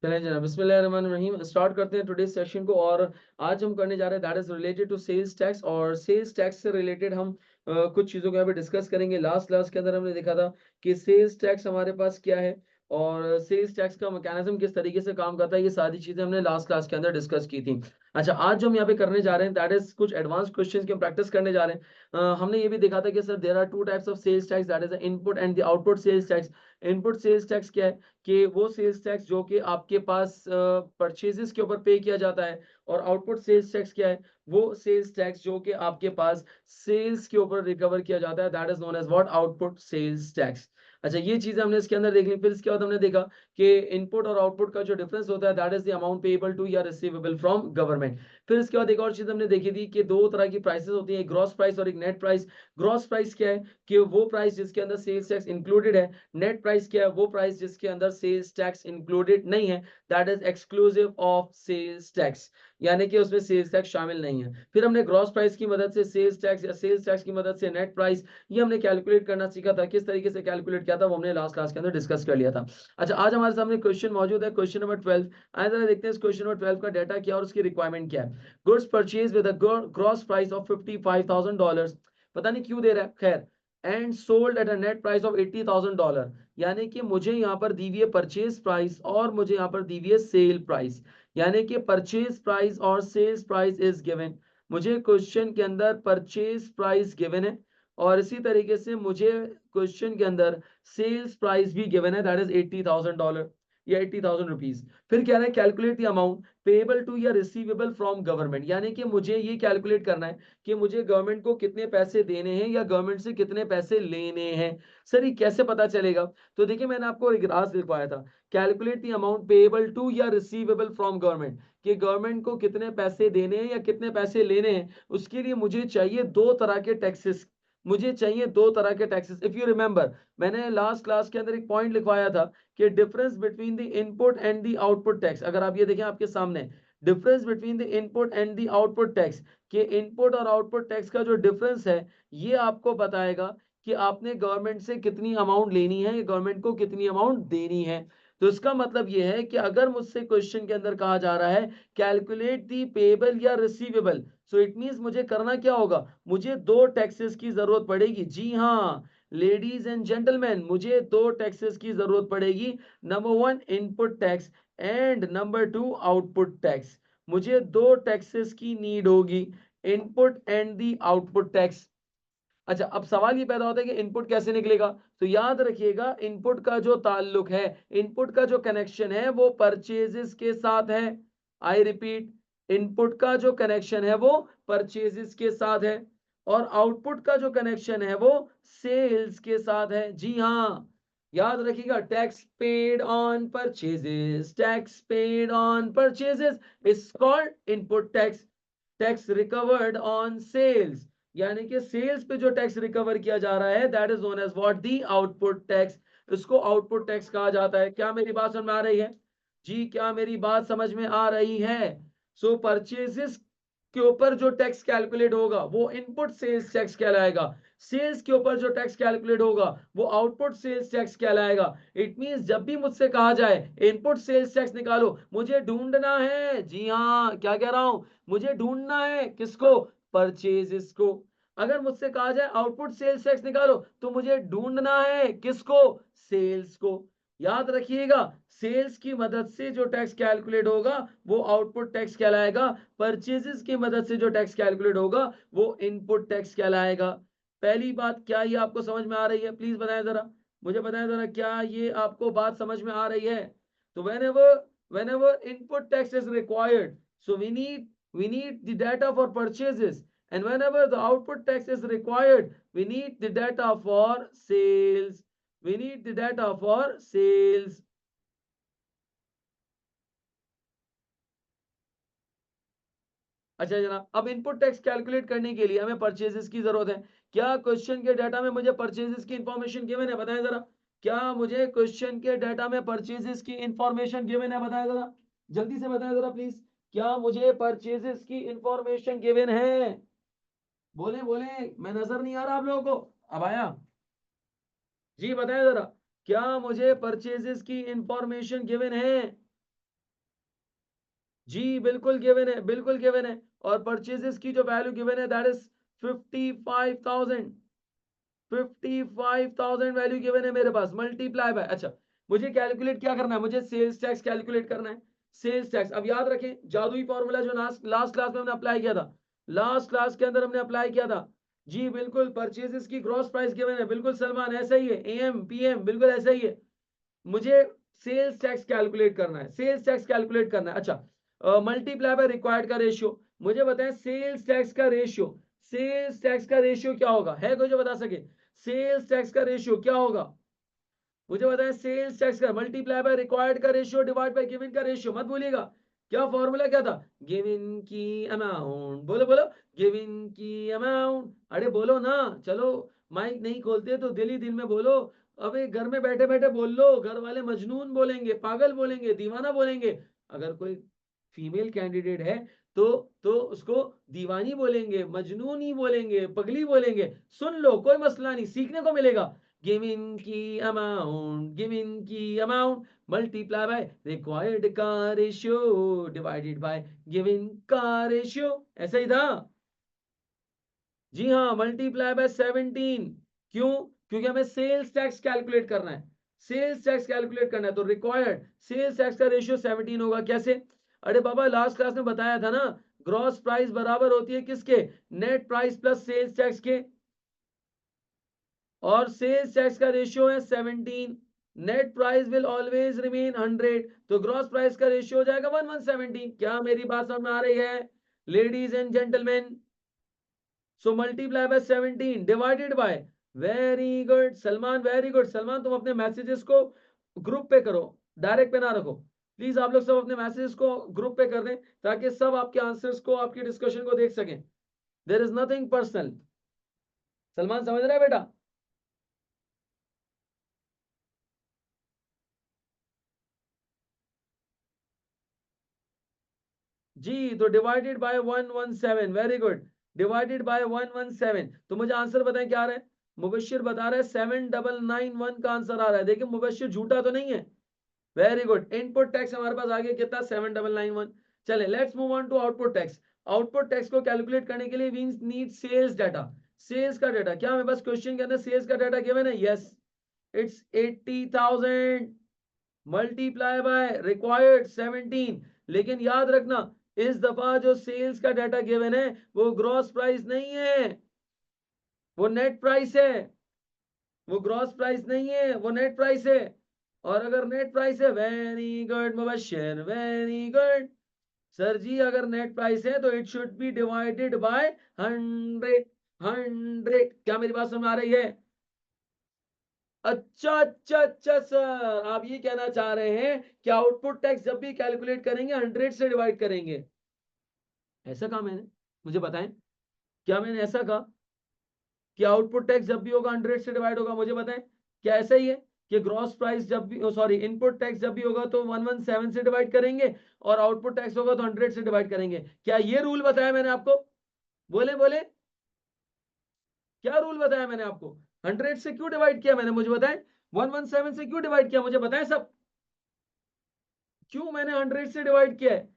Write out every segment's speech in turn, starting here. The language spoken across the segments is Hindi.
चलें जनाब, बिस्मिल्लाहिर्रहमानिर्रहीम। स्टार्ट करते हैं टुडे सेशन को। और आज हम करने जा रहे हैं that is related to sales tax. और सेल्स टैक्स से रिलेटेड हम कुछ चीज़ों को यहाँ पे डिस्कस करेंगे। लास्ट क्लास के अंदर हमने देखा था कि सेल्स टैक्स हमारे पास क्या है और सेल्स टैक्स का मैकेनिज्म किस तरीके से काम करता है। ये सारी चीज़ें हमने लास्ट क्लास के अंदर डिस्कस की थी। अच्छा, आज जो हम यहाँ पे करने जा रहे हैं दैट इज कुछ एडवांस क्वेश्चंस की हम प्रैक्टिस करने जा रहे हैं। हमने ये भी देखा था कि sir there are two types of sales tax, that is the input and the output sales tax. Input sales tax क्या है कि वो सेल्स टैक्स जो कि आपके पास परचेजेस के ऊपर पे किया जाता है। और आउटपुट सेल्स टैक्स क्या है, वो सेल्स टैक्स जो कि आपके पास सेल्स के ऊपर रिकवर किया जाता है, that is known as what, output sales tax. अच्छा, ये चीजें हमने इसके अंदर देख ली। फिर इसके बाद हमने देखा कि इनपुट और आउटपुट का जो डिफरेंस होता है that is the amount payable to या रिसीवेबल फ्रॉम गवर्नमेंट। फिर इसके बाद एक और चीज हमने देखी थी कि दो तरह की प्राइसेस होती हैं, एक ग्रॉस प्राइस और एक नेट प्राइस। ग्रॉस प्राइस क्या है कि वो प्राइस जिसके अंदर सेल्स टैक्स इंक्लूडेड है। नेट प्राइस क्या है, वो प्राइस जिसके अंदर सेल्स टैक्स इंक्लूडेड नहीं है, that is exclusive of sales tax, यानी कि उसमें सेल्स टैक्स शामिल नहीं है। फिर हमने ग्रॉस प्राइस की मदद से सेल्स टैक्स या सेल्स टैक्स की मदद से नेट प्राइस, ये हमने कैलकुलेट करना सीखा था। किस तरीके से कैलकुलेट किया था वो हमने लास्ट क्लास के अंदर डिस्कस कर लिया था। अच्छा, आज हमारे सामने क्वेश्चन मौजूद है, क्वेश्चन नंबर 12। आइए जरा देखते हैं इस क्वेश्चन नंबर 12 का डाटा क्या और उसकी रिक्वायरमेंट क्या है। Goods purchase with a gross price of $55,000, पता नहीं क्यों दे रहा है, खैर, and sold at a net price of $80,000, यानी कि मुझे यहाँ पर दी हुई है परचेज प्राइस और मुझे यहाँ पर दी हुई है सेल प्राइस, यानी कि परचेज प्राइस और सेल्स प्राइस इज गिवन। मुझे क्वेश्चन के अंदर परचेज प्राइस गिवन है और इसी तरीके से मुझे क्वेश्चन के अंदर सेल्स प्राइस भी गिवन है, दैट इज $80,000 या 80,000 रुपीज। फिर कह रहा है calculate the amount payable to या रिसीवेबल फ्रॉम गवर्नमेंट, यानी कि मुझे ये कैलकुलेट करना है कि मुझे गवर्नमेंट को कितने पैसे देने हैं या गवर्नमेंट से कितने पैसे लेने हैं। सर ये कैसे पता चलेगा? तो देखिए, मैंने आपको एक राज लिखवाया था, calculate the amount payable to या रिसीवेबल फ्रॉम गवर्नमेंट, कि गवर्नमेंट को कितने पैसे देने हैं या कितने पैसे लेने हैं। उसके लिए मुझे चाहिए दो तरह के टैक्सेस, मुझे चाहिए दो तरह के टैक्सेस। इफ यू रिमेंबर, मैंने लास्ट क्लास के अंदर एक पॉइंट लिखवाया था कि difference between the input and the output tax. अगर आप ये देखें आपके सामने, difference between the input and the output tax, कि इनपुट और आउटपुट टैक्स का जो डिफरेंस है ये आपको बताएगा कि आपने गवर्नमेंट से कितनी अमाउंट लेनी है या गवर्नमेंट को कितनी अमाउंट देनी है। तो इसका मतलब ये है कि अगर मुझसे क्वेश्चन के अंदर कहा जा रहा है कैलकुलेट दी पेबल या रिसीवेबल, सो इट मींस मुझे करना क्या होगा, मुझे दो टैक्सेस की जरूरत पड़ेगी। जी हाँ लेडीज एंड जेंटलमैन, मुझे दो टैक्सेस की जरूरत पड़ेगी। Number one input tax and number two output tax. मुझे दो टैक्सेस की नीड होगी, input and the output tax. अच्छा, अब सवाल ये पैदा होता है कि इनपुट कैसे निकलेगा। तो याद रखिएगा, इनपुट का जो ताल्लुक है, इनपुट का जो कनेक्शन है वो परचेजेस के साथ है। आई रिपीट, इनपुट का जो कनेक्शन है वो परचेजेस के साथ है और आउटपुट का जो कनेक्शन है वो सेल्स के साथ है। जी हाँ, याद रखिएगा, tax paid on purchases, tax paid on purchases is called input tax. Tax recovered on sales, यानी कि सेल्स पे जो टैक्स रिकवर किया जा रहा है that is known as what, the output tax. इसको आउटपुट टैक्स कहा जाता है। क्या मेरी बात समझ में आ रही है? जी, क्या मेरी बात समझ में आ रही है? सो परचेजेस के ऊपर जो टैक्स कैलकुलेट होगा वो इनपुट सेल्स टैक्स कहलाएगा। सेल्स के ऊपर जो टैक्स कैलकुलेट होगा वो आउटपुट सेल्स टैक्स कहलाएगा। इट मींस जब भी मुझसे कहा जाए इनपुट सेल्स टैक्स निकालो, मुझे ढूंढना है, जी हाँ क्या कह रहा हूं, मुझे ढूंढना है किसको, परचेजेस को। अगर मुझसे कहा जाए आउटपुट सेल्स टैक्स निकालो तो मुझे ढूंढना है किसको, सेल्स को। याद रखिएगा, सेल्स की मदद से जो टैक्स कैलकुलेट होगा वो आउटपुट टैक्स कहलाएगा, परचेजेस की मदद से जो टैक्स कैलकुलेट होगा वो इनपुट टैक्स कहलाएगा। पहली बात, क्या ये आपको समझ में आ रही है? प्लीज बताएं जरा, मुझे बताएं जरा, क्या ये आपको बात समझ में आ रही है? तो whenever input tax is required, so we need the data for purchases, and whenever the output tax is required we need the data for sales, we need the data for sales। अच्छा जनाब, अब इनपुट टैक्स कैलकुलेट करने के लिए हमें परचेजेस की जरूरत है। क्या क्वेश्चन के डाटा में मुझे परचेजेस की इंफॉर्मेशन गिवन है? बताएं जरा, क्या मुझे क्वेश्चन के डाटा में परचेजेस की इंफॉर्मेशन गिवन है? बताएं जरा, जल्दी से बताएं जरा प्लीज, क्या मुझे परचेजेस की इंफॉर्मेशन गिवन है? बोले बोले, मैं नजर नहीं आ रहा आप लोगों को? अब आया? जी बताएं जरा, क्या मुझे परचेजेस की इंफॉर्मेशन गिवन है? जी बिल्कुल गिवन है, बिल्कुल गिवन है। और परचेजेस की जो वैल्यू गिवन है दैट इज 55,000। 55,000 वैल्यू गिवन है मेरे पास, मल्टीप्लाई बाय। अच्छा, मुझे कैलकुलेट क्या करना है, मुझे सेल्स टैक्स कैलकुलेट करना है। सेल्स टैक्स, अब याद रखें जादुई फॉर्मूला जो लास्ट क्लास में हमने अप्लाई किया था, लास्ट क्लास के अंदर हमने अप्लाई किया था। जी बिल्कुल, परचेजेस की ग्रॉस प्राइस गिवन है, बिल्कुल सलमान ऐसा ही है, एएम पीएम बिल्कुल ऐसा ही है। मुझे सेल्स टैक्स कैलकुलेट करना है, सेल्स टैक्स कैलकुलेट करना है। अच्छा, मल्टीप्लाई बाय रिक्वायर्ड का रेशियो, मुझे बताएं सेल्स टैक्स का रेशियो, सेल्स टैक्स का रेशियो क्या होगा, है कोई जो बता सके सेल्स टैक्स का रेशियो क्या होगा? मुझे बताएं सेल्स टैक्स का मल्टीप्लाई बाय रिक्वायर्ड का रेशियो डिवाइड बाय गिवन का रेशियो, मत भूलिएगा। क्या फॉर्मूला क्या था? गिवन की अमाउंट, बोलो बोलो, गिवन की अमाउंट। अरे बोलो ना, चलो माइक नहीं खोलते तो दिल ही दिल में बोलो। अबे घर में बैठे बैठे बोल लो, घर वाले मजनून बोलेंगे, पागल बोलेंगे, दीवाना बोलेंगे। अगर कोई फीमेल कैंडिडेट है तो उसको दीवानी बोलेंगे, मजनून ही बोलेंगे, पगली बोलेंगे। सुन लो, कोई मसला नहीं, सीखने को मिलेगा। गिवन की अमाउंट, गिवन की अमाउंट मल्टीप्लाई बाय रिक्वायर्ड का रेशियो डिवाइडेड बाय गिवन का रेशियो, ऐसा ही था। जी हाँ, मल्टीप्लाई बाय 17। क्यों? क्योंकि हमें सेल्स टैक्स कैलकुलेट करना है, सेल्स टैक्स कैलकुलेट करना है, तो रिक्वायर्ड सेल्स टैक्स का रेशियो 17 होगा। कैसे? अरे बाबा लास्ट क्लास में बताया था ना, ग्रॉस प्राइस बराबर होती है किसके? Net price plus sales tax के। और सेल्स टैक्स का रेशियो है 17। Net price will always remain 100, तो ग्रॉस प्राइस का रेशियो हो जाएगा 1117। क्या मेरी बात समझ में आ रही है ladies and gentleman? So multiply by 17 divided bye, very good Salman, very good Salman, तुम अपने मैसेजेस को ग्रुप पे करो, डायरेक्ट पे ना रखो प्लीज। आप लोग सब अपने मैसेजेस को ग्रुप पे कर दें ताकि सब आपके आंसर्स को, आपकी डिस्कशन को देख सकें। There is nothing personal. Salman समझ रहा है बेटा? जी, तो divided by 117, very good, divided by 117। तो मुझे आंसर बताएं क्या आ रहा है? मुबशिर बता रहा है 7991 का आंसर आ रहा है। देखिए मुबशिर झूठा तो नहीं है। वेरी गुड, इनपुट टैक्स हमारे पास आ गया कितना? 7991। चले let's move on to output tax. Output tax को कैलकुलेट करने के लिए we need sales data, sales का डाटा। क्या हमें बस क्वेश्चन के अंदर सेल्स का डाटा गिवन है? Yes, it's 80,000 multiply by required 17। लेकिन याद रखना, इस दफा जो सेल्स का डाटा गिवन है वो ग्रॉस प्राइस नहीं है, वो नेट प्राइस है। वो ग्रॉस प्राइस नहीं है, वो नेट प्राइस है। और अगर नेट प्राइस है, very good Mubashshir, very good sir जी, अगर नेट प्राइस है तो it should be divided by 100। 100, क्या मेरी बात समझ आ रही है? अच्छा अच्छा अच्छा सर, आप ये कहना चाह रहे हैं कि आउटपुट टैक्स जब भी कैलकुलेट करेंगे 100 से डिवाइड करेंगे? ऐसा कहा मैंने? मुझे बताएं, क्या मैंने ऐसा कहा कि आउटपुट टैक्स जब भी होगा 100 से डिवाइड होगा? मुझे बताएं, क्या ऐसा ही है कि ग्रॉस प्राइस जब भी, सॉरी, इनपुट टैक्स जब भी होगा तो 117 से डिवाइड करेंगे और आउटपुट टैक्स होगा तो 100 से डिवाइड करेंगे? क्या ये रूल बताया मैंने आपको? बोले बोले, क्या रूल बताया मैंने आपको? 100 से क्यों डिवाइड किया मैंने, मुझे बताएं? 117 से क्यों डिवाइड किया, मुझे बताएं सब? क्यों मैंने 100 से डिवाइड किया है?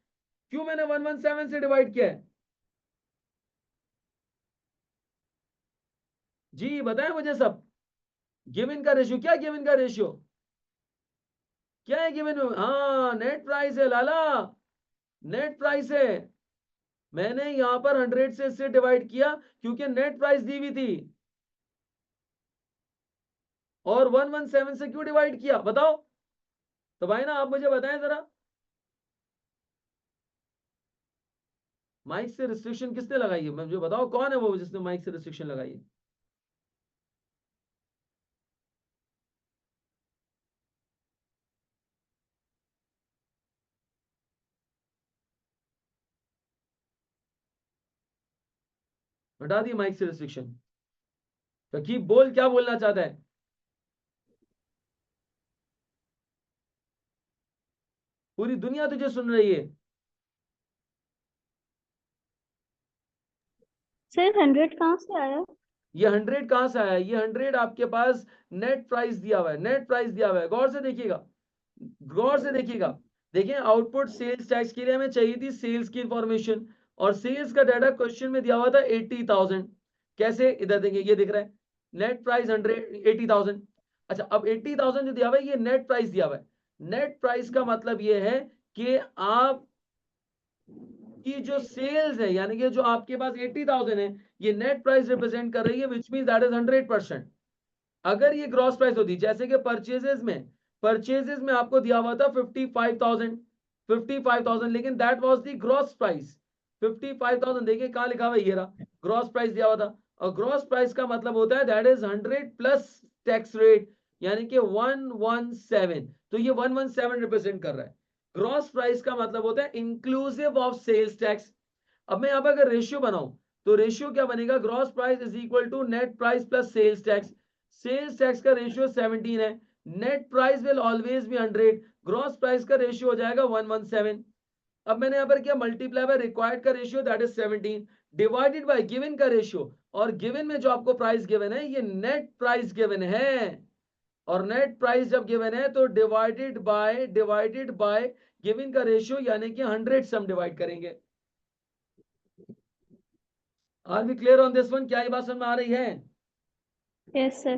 क्यों मैंने 117 से डिवाइड किया है? जी बताएं मुझे सब। गिवन का रेशियो, क्या गिवन का रेशियो? क्या है गिवन में? हाँ, नेट प्राइस है लाला, नेट प्राइस है। मैंने यहां पर 100 से इससे डिवाइड किया क्योंकि नेट प्राइस दी हुई थी। और 117 से क्यों डिवाइड किया बताओ? तो भाई ना, आप मुझे बताएं जरा। माइक से रिस्ट्रिक्शन किसने लगाई है, मुझे बताओ कौन है वो जिसने माइक से रिस्ट्रिक्शन लगाई है? हटा दी माइक से रिस्ट्रिक्शन। रकीब बोल, क्या बोलना चाहता है? पूरी दुनिया तुझे सुन रही है। सर 100 कहाँ से आया? ये 100 कहां से आया? ये 100 आपके पास नेट प्राइस दिया हुआ है, नेट प्राइस दिया हुआ है, गौर से देखिएगा, गौर से देखिएगा। देखिए आउटपुट सेल्स टैक्स के लिए हमें चाहिए थी सेल्स की इंफॉर्मेशन, और सेल्स का डाटा क्वेश्चन में दिया हुआ था 80,000। कैसे, इधर देखिए ये दिख रहा है नेट प्राइस 180,000। अच्छा, अब 80,000 जो दिया हुआ है ये नेट प्राइस दिया हुआ है। नेट प्राइस का मतलब ये है कि आप की जो सेल्स है, यानी कि जो आपके पास 80,000 है, ये नेट प्राइस रिप्रेजेंट कर रही है, विच मीन दैट इज 100%। अगर ये ग्रॉस प्राइस होती, जैसे कि परचेजेस में आपको दिया हुआ था 55,000, लेकिन that was the gross price 55,000। देखिए कहां लिखा हुआ है, ये रहा ग्रॉस प्राइस दिया हुआ था। और ग्रॉस प्राइस का मतलब होता है that is 100 plus tax rate, यानी कि 117। तो ये 117 रिप्रेजेंट कर रहा है। ग्रॉस प्राइस का मतलब होता है इंक्लूसिव ऑफ सेल्स टैक्स। अब मैं यहां पर अगर रेशियो बनाऊं, तो रेशियो क्या बनेगा, gross price is equal to net price plus sales tax. Sales tax का रेशियो 17 है, net price will always be 100, gross price का रेशियो हो जाएगा 117। अब मैंने यहां पर किया मल्टीप्लाई बाय रिक्वायर्ड का ratio that is 17 divided by given का रेशियो, और गिवन में जो आपको प्राइस गिवन है ये नेट प्राइस गिवन है, और नेट प्राइस जब गिवन है तो डिवाइडेड बाय गिवन का रेशियो, यानी कि 100 से हम डिवाइड करेंगे। Are we clear on this one? क्या ये बात समझ में आ रही है? Yes sir.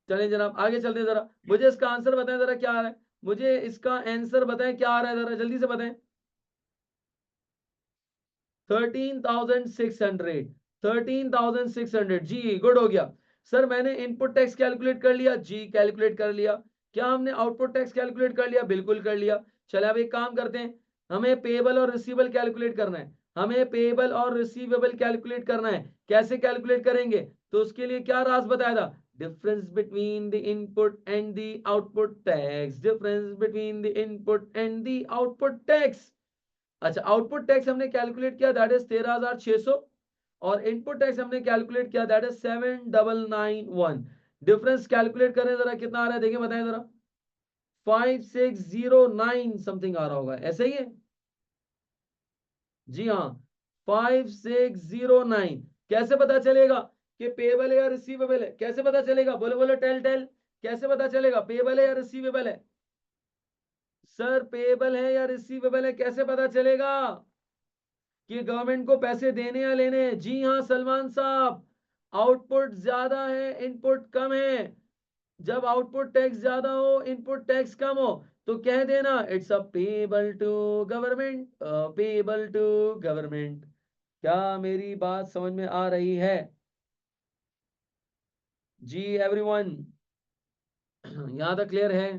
चलिए जनाब आगे चलते हैं, जरा मुझे इसका आंसर बताएं, जरा क्या आ रहा है, मुझे इसका आंसर बताएं क्या आ रहा है, जरा जल्दी से बताएं। 13,600, 13,600, जी गुड, हो गया। सर मैंने इनपुट टैक्स कैलकुलेट कर लिया, जी कैलकुलेट कर लिया। क्या हमने आउटपुट टैक्स कैलकुलेट कर लिया? बिल्कुल कर लिया। चले अब एक काम करते हैं, हमें पेबल और रिसीवेबल कैलकुलेट करना है। हमें पेबल और रिसीवेबल कैलकुलेट करना है। कैसे कैलकुलेट करेंगे? तो उसके लिए क्या राज बताया था, difference between the input and the output tax, difference between the input and the output tax. अच्छा, आउटपुट टैक्स हमने कैलकुलेट किया दैट इज 13,600, और इनपुट टैक्स हमने कैलकुलेट किया दैट इज 7,991। डिफरेंस कैलकुलेट करें जरा, कितना आ रहा है देखिए, बताएं जरा। 5,609 समथिंग आ रहा होगा, ऐसे ही है? जी हाँ, 5,609। कैसे पता चलेगा कि पेबल है या रिसीवेबल है? कैसे पता चलेगा, बोले बोले, टेल टेल। कैसे पता चलेगा पेबल है या रिसीवेबल है? सर पेबल है या रिसीवेबल है कैसे पता चलेगा कि गवर्नमेंट को पैसे देने या लेने हैं? जी हाँ सलमान साहब, आउटपुट ज्यादा है इनपुट कम है। जब आउटपुट टैक्स ज्यादा हो इनपुट टैक्स कम हो, तो कह देना it's a payable to government, payable to government. क्या मेरी बात समझ में आ रही है? जी एवरीवन, यहां तक क्लियर है?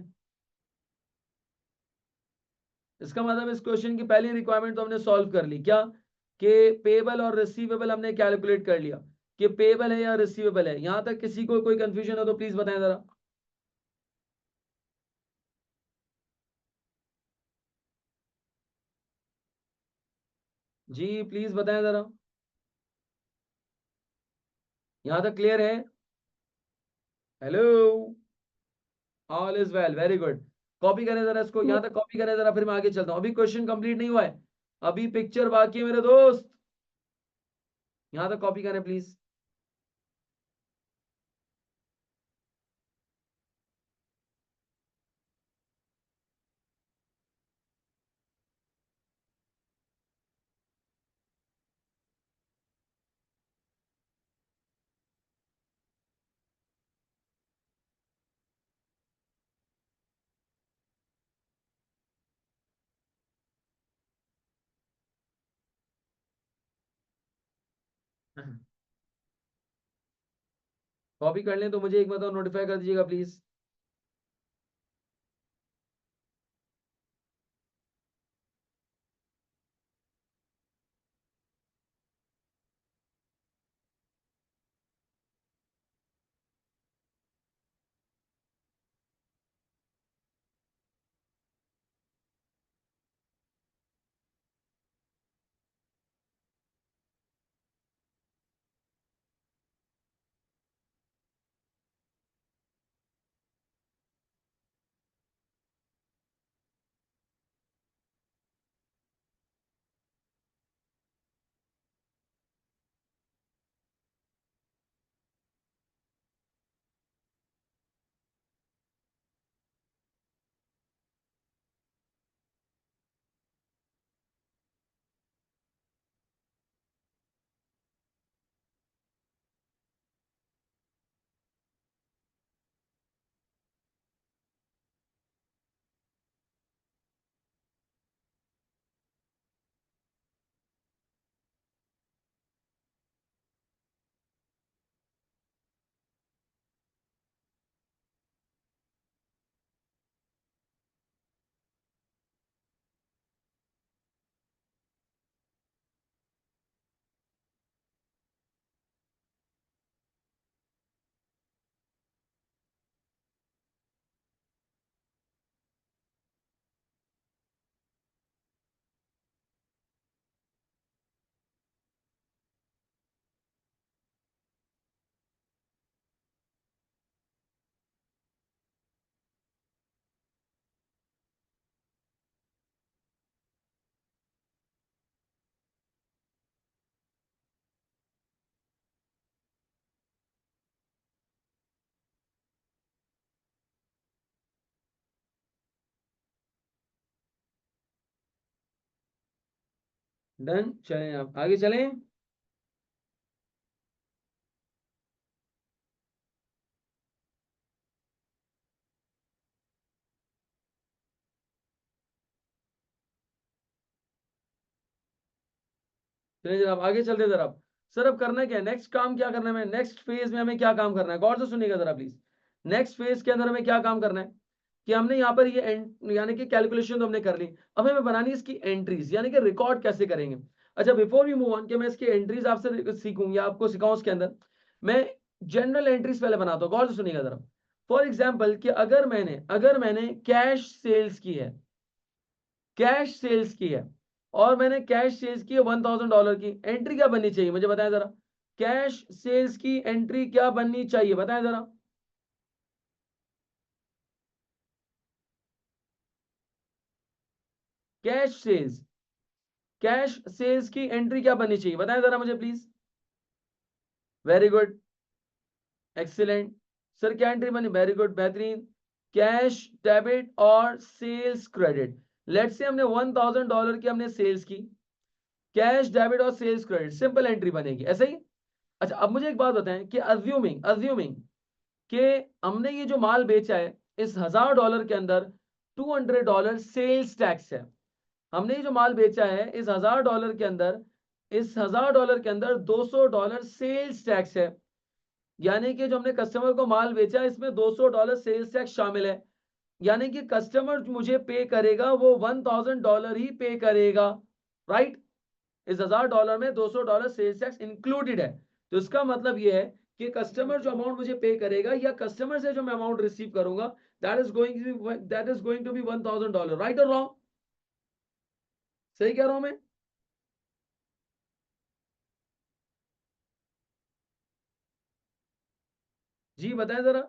इसका मतलब इस क्वेश्चन की पहली रिक्वायरमेंट तो हमने सॉल्व कर ली, क्या कि पेबल और रिसीवेबल हमने कैलकुलेट कर लिया कि पेबल है या रिसीवेबल है। यहां तक किसी को कोई कंफ्यूजन हो तो प्लीज बताएं जरा। जी प्लीज बताएं जरा, यहां तक क्लियर है? Hello, all is well, very good. Copy करें जरा इसको, यहां तक कॉपी करें जरा, फिर मैं आगे चलता हूं। अभी क्वेश्चन कंप्लीट नहीं हुआ है, अभी पिक्चर बाकी है मेरे दोस्त। यहां तक कॉपी करें प्लीज। कॉपी कर लें तो मुझे एक मतलब नोटिफाई कर दीजिएगा प्लीज। डन, चलें आप आगे चलें। चलिए जनाब आगे चलते हैं जरा। सर अब करना क्या है, नेक्स्ट काम क्या करना है, मैं नेक्स्ट फेज में हमें क्या काम करना है, गौर से सुनिएगा जरा प्लीज। नेक्स्ट फेज के अंदर हमें क्या काम करना है कि हमने यहाँ पर ये यानी कि कैलकुलेशन तो हमने कर ली, अब हमें बनानी है इसकी एंट्रीज, यानी कि रिकॉर्ड कैसे करेंगे। अच्छा बिफोर वी मूव ऑन कि मैं इसकी एंट्रीज आपसे सीखूं या आपको सिखाऊं, उसके अंदर मैं जनरल एंट्रीज पहले बनाता हूँ, गौर से सुनिएगा जरा। फॉर एग्जाम्पल कि अगर मैंने कैश सेल्स की है, कैश सेल्स की है और मैंने कैश सेल्स की है $1000 की, एंट्री क्या बननी चाहिए मुझे बताएं जरा। कैश सेल्स की एंट्री क्या बननी चाहिए बताएं जरा। कैश सेल्स, कैश सेल्स की एंट्री क्या बननी चाहिए बताएं जरा मुझे please. Very good, excellent. Sir क्या एंट्री बनी, वेरी गुड, बेहतरीन। कैश डेबिट और सेल्स क्रेडिट। लेट्स से हमने $1000 की हमने सेल्स की, कैश डेबिट और सेल्स क्रेडिट, सिंपल एंट्री बनेगी ऐसे ही। अच्छा अब मुझे एक बात बताएं कि अज्यूमिंग अज्यूमिंग कि हमने ये जो माल बेचा है इस $1000 के अंदर $200 सेल्स टैक्स है। हमने ये जो माल बेचा है इस $1000 के अंदर, इस $1000 के अंदर $200 सेल्स टैक्स है। यानी कि जो हमने कस्टमर को माल बेचा इसमें $200 सेल्स टैक्स शामिल है। यानी कि कस्टमर मुझे पे करेगा वो $1000 ही पे करेगा, राइट। इस $1000 में $200 सेल्स टैक्स इंक्लूडेड है। तो इसका मतलब ये है कि कस्टमर जो अमाउंट मुझे पे करेगा या कस्टमर से जो मैं अमाउंट रिसीव करूंगा, that is going to be $1000, right और रॉन्ग, सही कह रहा हूं मैं। जी बताएं जरा।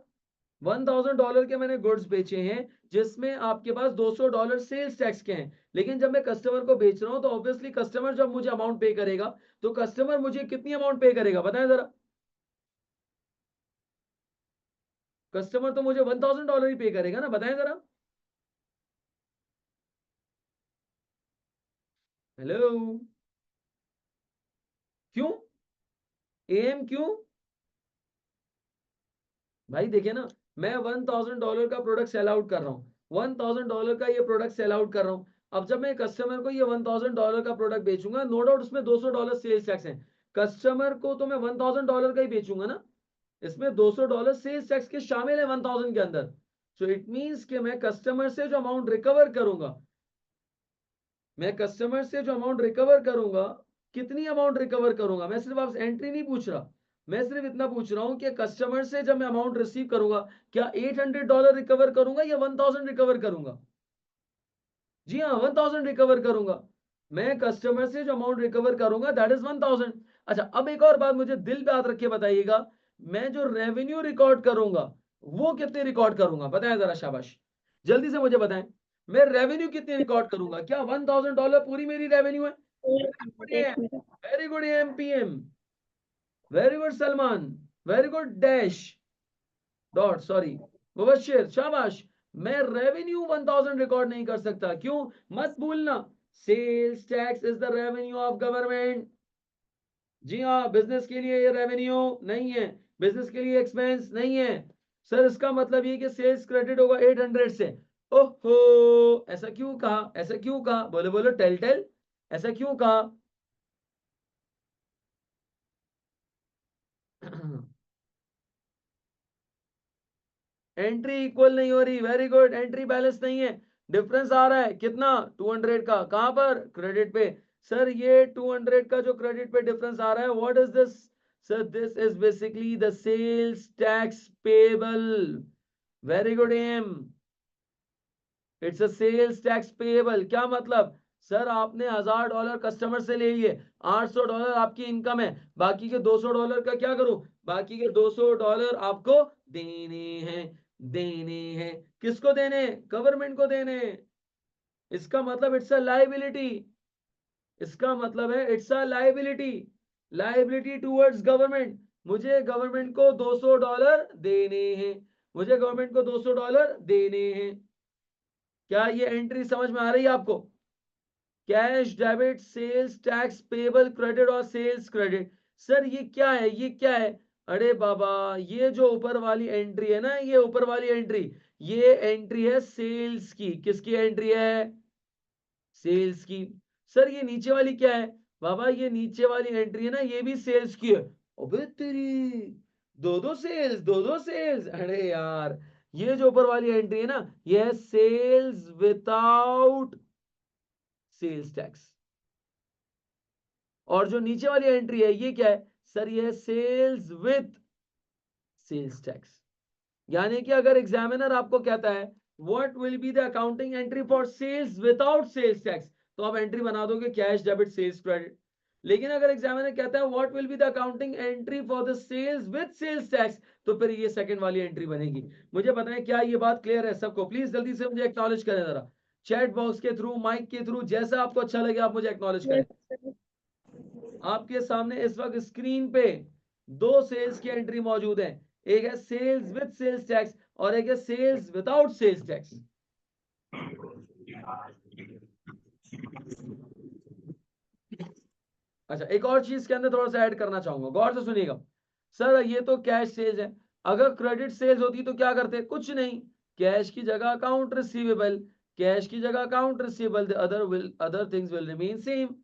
$1000 के मैंने गुड्स बेचे हैं जिसमें आपके पास $200 सेल्स टैक्स के हैं, लेकिन जब मैं कस्टमर को बेच रहा हूं तो ऑब्वियसली कस्टमर जब मुझे अमाउंट पे करेगा तो कस्टमर मुझे कितनी अमाउंट पे करेगा बताएं जरा। कस्टमर तो मुझे $1000 ही पे करेगा ना, बताएं जरा। हेलो, क्यों, एम क्यों। भाई देखिए ना, मैं $1000 का प्रोडक्ट सेल आउट कर रहा हूँ, $1000 का ये प्रोडक्ट सेल आउट कर रहा हूँ। अब जब मैं कस्टमर को ये $1000 का प्रोडक्ट बेचूंगा, नो डाउट उसमें $200 सेल्स टैक्स है, कस्टमर को तो मैं $1000 का ही बेचूंगा ना, इसमें $200 सेल्स टैक्स के शामिल है 1000 के अंदर। सो इट मींस कि मैं कस्टमर से जो अमाउंट रिकवर करूंगा, मैं कस्टमर से जो अमाउंट रिकवर करूंगा, कितनी अमाउंट रिकवर करूंगा, मैं सिर्फ आपसे एंट्री नहीं पूछ रहा, मैं सिर्फ इतना पूछ रहा हूं कि कस्टमर से जब मैं अमाउंट रिसीव करूंगा, क्या $800 रिकवर करूंगा या 1000 रिकवर करूंगा। जी हाँ, 1000 रिकवर करूंगा। मैं कस्टमर से जो अमाउंट रिकवर करूंगा दैट इज 1000। अच्छा अब एक और बात मुझे दिल पे हाथ रख के बताइएगा, मैं जो रेवेन्यू रिकॉर्ड करूंगा वो कितने रिकॉर्ड करूंगा बताएं जरा, शाबाश, जल्दी से मुझे बताएं। मैं रेवेन्यू कितनी रिकॉर्ड करूंगा, क्या $1000 पूरी मेरी रेवेन्यू है। एक minute. Very good M P M, very good Salman, very good dash dot sorry Mubashir, शाबाश। मैं रेवेन्यू 1000 रिकॉर्ड नहीं कर सकता, क्यों, मत भूलना, sales tax is the revenue of government. जी हाँ, बिजनेस के लिए ये रेवेन्यू नहीं है, बिजनेस के लिए एक्सपेंस नहीं है। सर इसका मतलब ये कि सेल्स क्रेडिट होगा 800 से। ओहो, ऐसा क्यों कहा, ऐसा क्यों कहा, बोले बोलो टेल टेल, ऐसा क्यों कहा। एंट्री इक्वल नहीं हो रही, वेरी गुड, एंट्री बैलेंस नहीं है, डिफरेंस आ रहा है कितना, 200 का, कहां पर, क्रेडिट पे। सर ये 200 का जो क्रेडिट पे डिफरेंस आ रहा है, what is this. Sir this is basically the sales tax payable. Very good M, it's a sales tax payable. क्या मतलब, सर आपने $1000 कस्टमर से ले लिए, $800 आपकी इनकम है, बाकी के $200 का क्या करूं, बाकी के $200 आपको देने हैं, देने हैं, किसको देने, गवर्नमेंट को देने। इसका मतलब इट्स अ लाइबिलिटी, इसका मतलब है it's a liability, liability towards government. मुझे गवर्नमेंट को $200 देने हैं, मुझे गवर्नमेंट को $200 देने हैं। क्या ये एंट्री समझ में आ रही है आपको, cash debit, sales tax payable credit और सेल्स क्रेडिट। सर ये क्या है, ये क्या है? अरे बाबा, ये जो ऊपर वाली एंट्री है ना, ये ऊपर वाली एंट्री, ये एंट्री है सेल्स की। किसकी एंट्री है? सेल्स की। सर ये नीचे वाली क्या है? बाबा ये नीचे वाली एंट्री है ना, ये भी सेल्स की है। अबे तेरी, दो दो सेल्स, दो दो सेल्स। अरे यार, ये जो ऊपर वाली एंट्री है ना, ये है सेल्स विदाउट सेल्स टैक्स। और जो नीचे वाली एंट्री है, ये क्या है? सर ये है सेल्स विथ सेल्स टैक्स। यानी कि अगर एग्जामिनर आपको कहता है what will be the accounting entry for sales without sales tax, तो आप एंट्री बना दोगे कैश डेबिट सेल्स क्रेडिट। लेकिन अगर एग्जामिनर कहता है what will be the accounting entry for the sales with sales tax, तो फिर ये सेकंड वाली एंट्री बनेगी। मुझे बताएं क्या ये बात क्लियर है सबको? प्लीज जल्दी से मुझे एक्नॉलेज करें जरा, चैट बॉक्स के थ्रू, माइक के थ्रू, जैसा आपको अच्छा लगे आप मुझे एक्नॉलेज करें। Yes, sir. आपके सामने इस वक्त स्क्रीन पे दो सेल्स की एंट्री मौजूद है, एक है सेल्स विद सेल्स टैक्स और एक है सेल्स विदाउट सेल्स टैक्स। अच्छा, एक और चीज के अंदर थोड़ा सा ऐड करना चाहूंगा, गौर से सुनिएगा। सर ये तो कैश सेल्स है, अगर क्रेडिट सेल्स होती तो क्या करते? कुछ नहीं, कैश की जगह अकाउंट रिसीवेबल, कैश की जगह account receivable, the other things will remain same.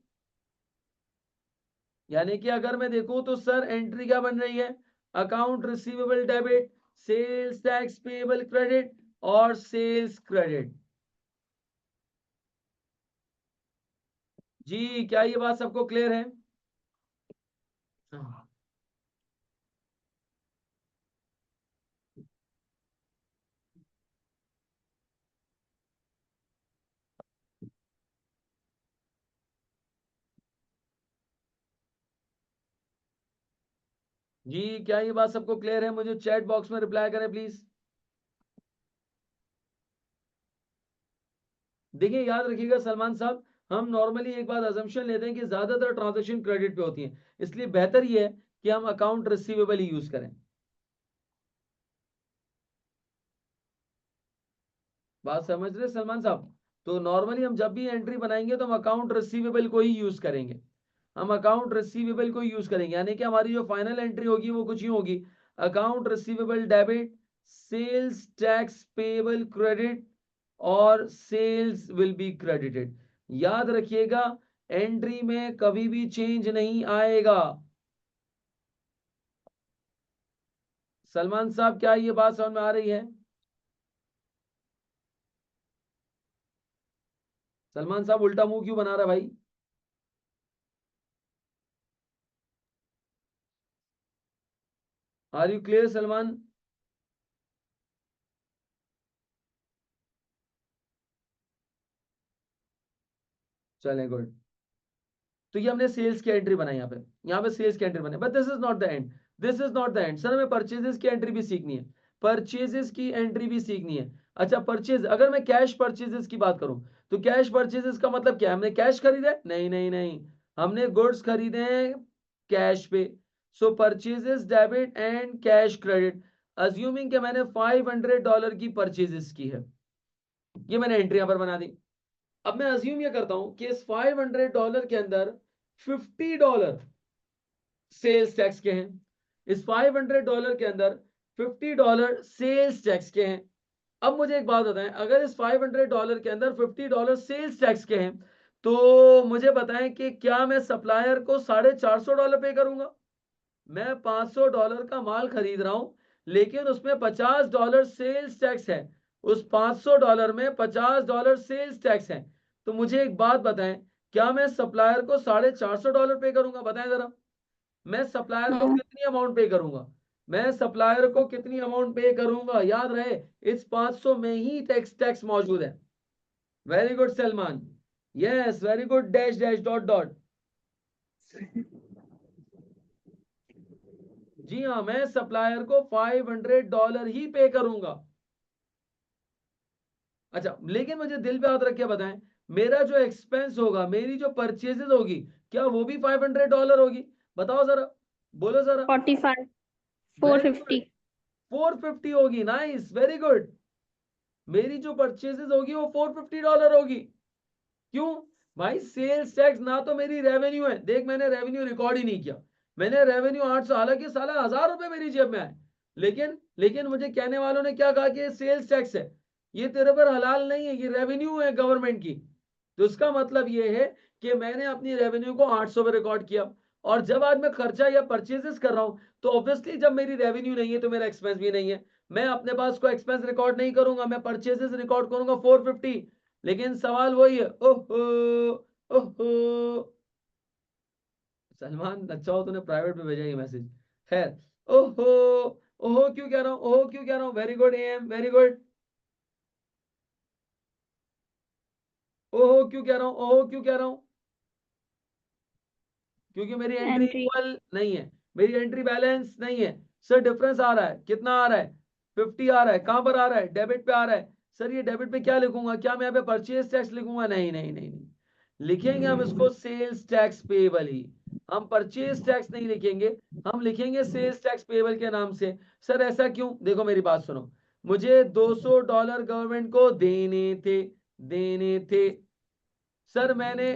यानी कि अगर मैं देखूं तो सर एंट्री क्या बन रही है? Account receivable debit, sales tax payable credit और सेल्स क्रेडिट। जी क्या ये बात सबको क्लियर है? हाँ। जी क्या ये बात सबको क्लियर है? मुझे चैट बॉक्स में रिप्लाई करें प्लीज। देखिए याद रखिएगा सलमान साहब, हम नॉर्मली एक बात अजम्पशन लेते हैं कि ज्यादातर ट्रांजैक्शन क्रेडिट पे होती हैं, इसलिए बेहतर ये है कि हम अकाउंट रिसीवेबल ही यूज करें। बात समझ रहे सलमान साहब? तो नॉर्मली हम जब भी एंट्री बनाएंगे तो हम अकाउंट रिसीवेबल को ही यूज करेंगे, हम अकाउंट रिसीवेबल को यूज करेंगे। यानी कि हमारी जो फाइनल एंट्री होगी वो कुछ ही होगी, account receivable debit, sales tax payable credit और सेल्स विल बी क्रेडिटेड। याद रखिएगा एंट्री में कभी भी चेंज नहीं आएगा। सलमान साहब क्या ये बात समझ में आ रही है? सलमान साहब उल्टा मुंह क्यों बना रहा भाई? Are you clear Salman? चलें गुड। तो ये हमने सेल्स की एंट्री बनाई, यहाँ पे सेल्स की एंट्री बनाई, but this is not the end, this is not the end. Sir हमें परचेजेस की एंट्री भी सीखनी है, परचेजेस की एंट्री भी सीखनी है। अच्छा परचेज, अगर मैं कैश परचेजेस की बात करूं तो कैश परचेजेस का मतलब क्या है? हमने कैश खरीदा है? नहीं नहीं नहीं, हमने गुड्स खरीदे हैं कैश पे। So purchases debit and cash credit. Assuming कि मैंने $500 की परचेजेस की है, ये मैंने एंट्री यहां पर बना दी। अब मैं अज्यूम ये करता हूं कि इस $500 के अंदर $50 सेल्स टैक्स के हैं, इस $500 के अंदर $50 सेल्स टैक्स के हैं। अब मुझे एक बात बताएं, अगर इस $500 के अंदर $50 सेल्स टैक्स के हैं, तो मुझे बताएं कि क्या मैं सप्लायर को $450 पे करूंगा? मैं $500 का माल खरीद रहा हूं, लेकिन उसमें $50 सेल्स टैक्स है, उस $500 में $50 सेल्स टैक्स है। तो मुझे एक बात बताएं, क्या मैं सप्लायर को $450 पे करूंगा? बताएं जरा, मैं सप्लायर को हाँ, कितनी अमाउंट पे करूंगा? मैं सप्लायर को कितनी अमाउंट पे करूंगा? याद रहे इस 500 में ही टैक्स टैक्स मौजूद है। Very good Salman, yes very good, dash dash dot dot. जी हाँ, मैं सप्लायर को $500 ही पे करूंगा। अच्छा लेकिन मुझे दिल पे हाथ रख के बताएं, मेरा जो एक्सपेंस होगा, मेरी जो परचेजेस होगी, क्या वो भी $500 होगी? बताओ जरा, बोलो जरा। 45, वेरी गुड, 450. 450 होगी। Nice, very good. मेरी जो परचेजेस होगी वो $450 होगी। क्यों? भाई सेल्स टैक्स ना तो मेरी रेवेन्यू है, देख मैंने रेवेन्यू रिकॉर्ड ही नहीं किया, मैंने रेवेन्यू 800, हालांकि साला 1000 रुपए मेरी जेब में आए, लेकिन मुझे कहने वालों ने क्या कहा कि ये सेल्स टैक्स है, ये तेरे पर हलाल नहीं है, ये रेवेन्यू है गवर्नमेंट की। तो इसका मतलब ये है कि मैंने अपनी रेवेन्यू को 800 पे रिकॉर्ड किया, और जब आज मैं खर्चा या परचेजेस कर रहा हूं, तो ऑब्वियसली जब मेरी रेवेन्यू नहीं है तो मेरा एक्सपेंस भी नहीं है, मैं अपने पास को एक्सपेंस रिकॉर्ड नहीं करूंगा, मैं परचेजेस रिकॉर्ड करूंगा 450। लेकिन सवाल वही है, ओहो ओहो, सलमान अच्छा हो तूने प्राइवेट में भेजा ये मैसेज, खैर। ओहो, ओहो क्यों कह रहा हूँ, ओहो क्यों कह रहा हूँ, very good M, very good. ओहो क्यों कह रहा हूँ, ओहो क्यों कह रहा हूँ, क्योंकि मेरी एंट्री एंट्री। इक्वल नहीं है, मेरी एंट्री बैलेंस नहीं है। सर डिफरेंस आ रहा है, कितना आ रहा है, 50 आ रहा है, कहां पर आ रहा है, डेबिट पे आ रहा है। सर ये डेबिट पे क्या लिखूंगा, क्या मैं यहाँ पे परचेज टैक्स लिखूंगा, नहीं नहीं नहीं नहीं, लिखेंगे हम इसको सेल्स टैक्स पेबल ही, हम परचेज टैक्स नहीं लिखेंगे, हम लिखेंगे सेल्स टैक्स पेबल के नाम से। सर ऐसा क्यों, देखो मेरी बात सुनो, मुझे $200 गवर्नमेंट को देने थे। सर मैंने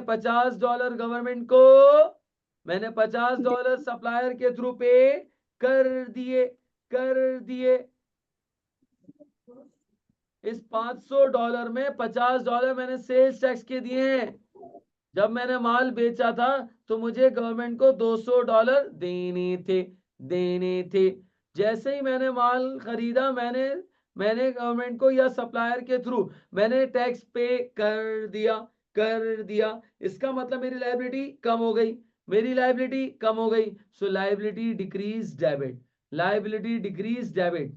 $50 गवर्नमेंट को, मैंने $50 सप्लायर के थ्रू पे कर दिए, कर दिए। इस $500 में $50 मैंने सेल्स टैक्स के दिए हैं। जब मैंने माल बेचा था तो मुझे गवर्नमेंट को $200 देने थे। जैसे ही मैंने माल खरीदा, मैंने गवर्नमेंट को या सप्लायर के थ्रू मैंने टैक्स पे कर दिया। इसका मतलब मेरी लायबिलिटी कम हो गई, मेरी लायबिलिटी कम हो गई। So liability decrease debit, liability decrease debit.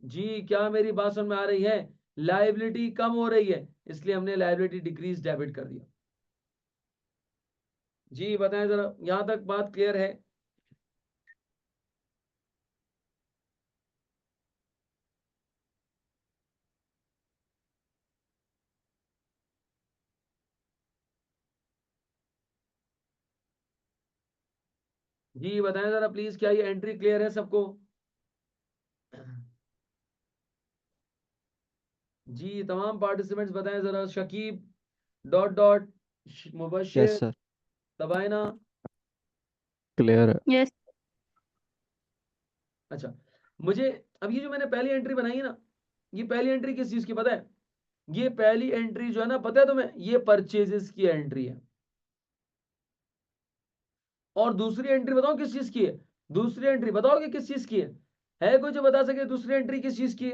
जी क्या मेरी बात समझ में आ रही है, लायबिलिटी कम हो रही है, इसलिए हमने लायबिलिटी डिक्रीज डेबिट कर दिया। जी बताएं जरा, यहां तक बात क्लियर है। जी बताएं जरा प्लीज, क्या ये एंट्री क्लियर है सबको। जी तमाम पार्टिसिपेंट्स बताएं जरा, Shakib dot dot yes Mubashir sir, दबाए ना। क्लियर है। यस। अच्छा, मुझे अब ये जो मैंने पहली एंट्री बनाई है ना, ये पहली एंट्री किस चीज की पता है, ये पहली एंट्री जो है ना, पता है तुम्हें, ये परचेजेस की एंट्री है। और दूसरी एंट्री बताओ किस चीज की है, दूसरी एंट्री बताओगे किस चीज की है कोई जो बता सके दूसरी एंट्री किस चीज की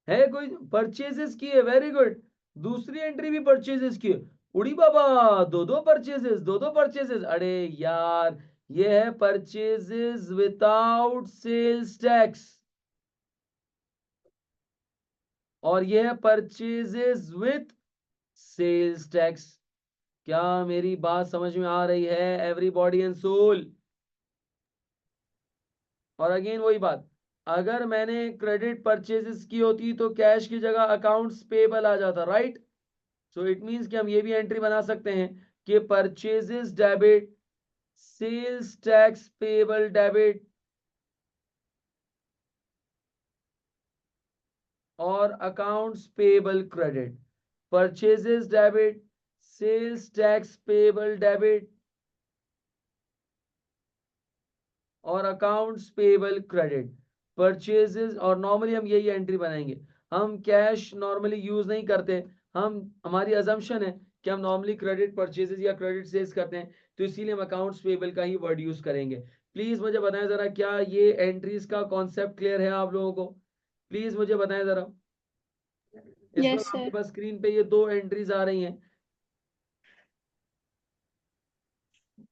है कोई, परचेजेस की है, वेरी गुड। दूसरी एंट्री भी परचेजेस की है, उड़ी बाबा, दो दो परचेजेस, अरे यार, ये है परचेजेस विदाउट सेल्स टैक्स, और ये है परचेजेस विथ सेल्स टैक्स। क्या मेरी बात समझ में आ रही है एवरीबॉडी एंड सोल। और अगेन वही बात, अगर मैंने क्रेडिट परचेजेस की होती तो कैश की जगह अकाउंट्स पेबल आ जाता, राइट। सो इट मींस कि हम ये भी एंट्री बना सकते हैं कि purchases debit, sales tax payable debit, और accounts payable credit. Purchases debit, sales tax payable debit, और अकाउंट्स पेबल क्रेडिट, परचेजेस। और नॉर्मली हम यही एंट्री बनाएंगे, हम कैश नॉर्मली यूज नहीं करते, हम हमारी अजम्पशन है कि हम नॉर्मली क्रेडिट परचेजेस या क्रेडिट सेल्स करते हैं, तो इसीलिए हम अकाउंट्स पेबल का ही वर्ड यूज करेंगे। प्लीज मुझे बताएं जरा, क्या ये एंट्रीज का कॉन्सेप्ट क्लियर है आप लोगों को, प्लीज मुझे बताएं जरा। इस यस वक्त आपके सर। पास स्क्रीन पे ये दो एंट्रीज आ रही हैं।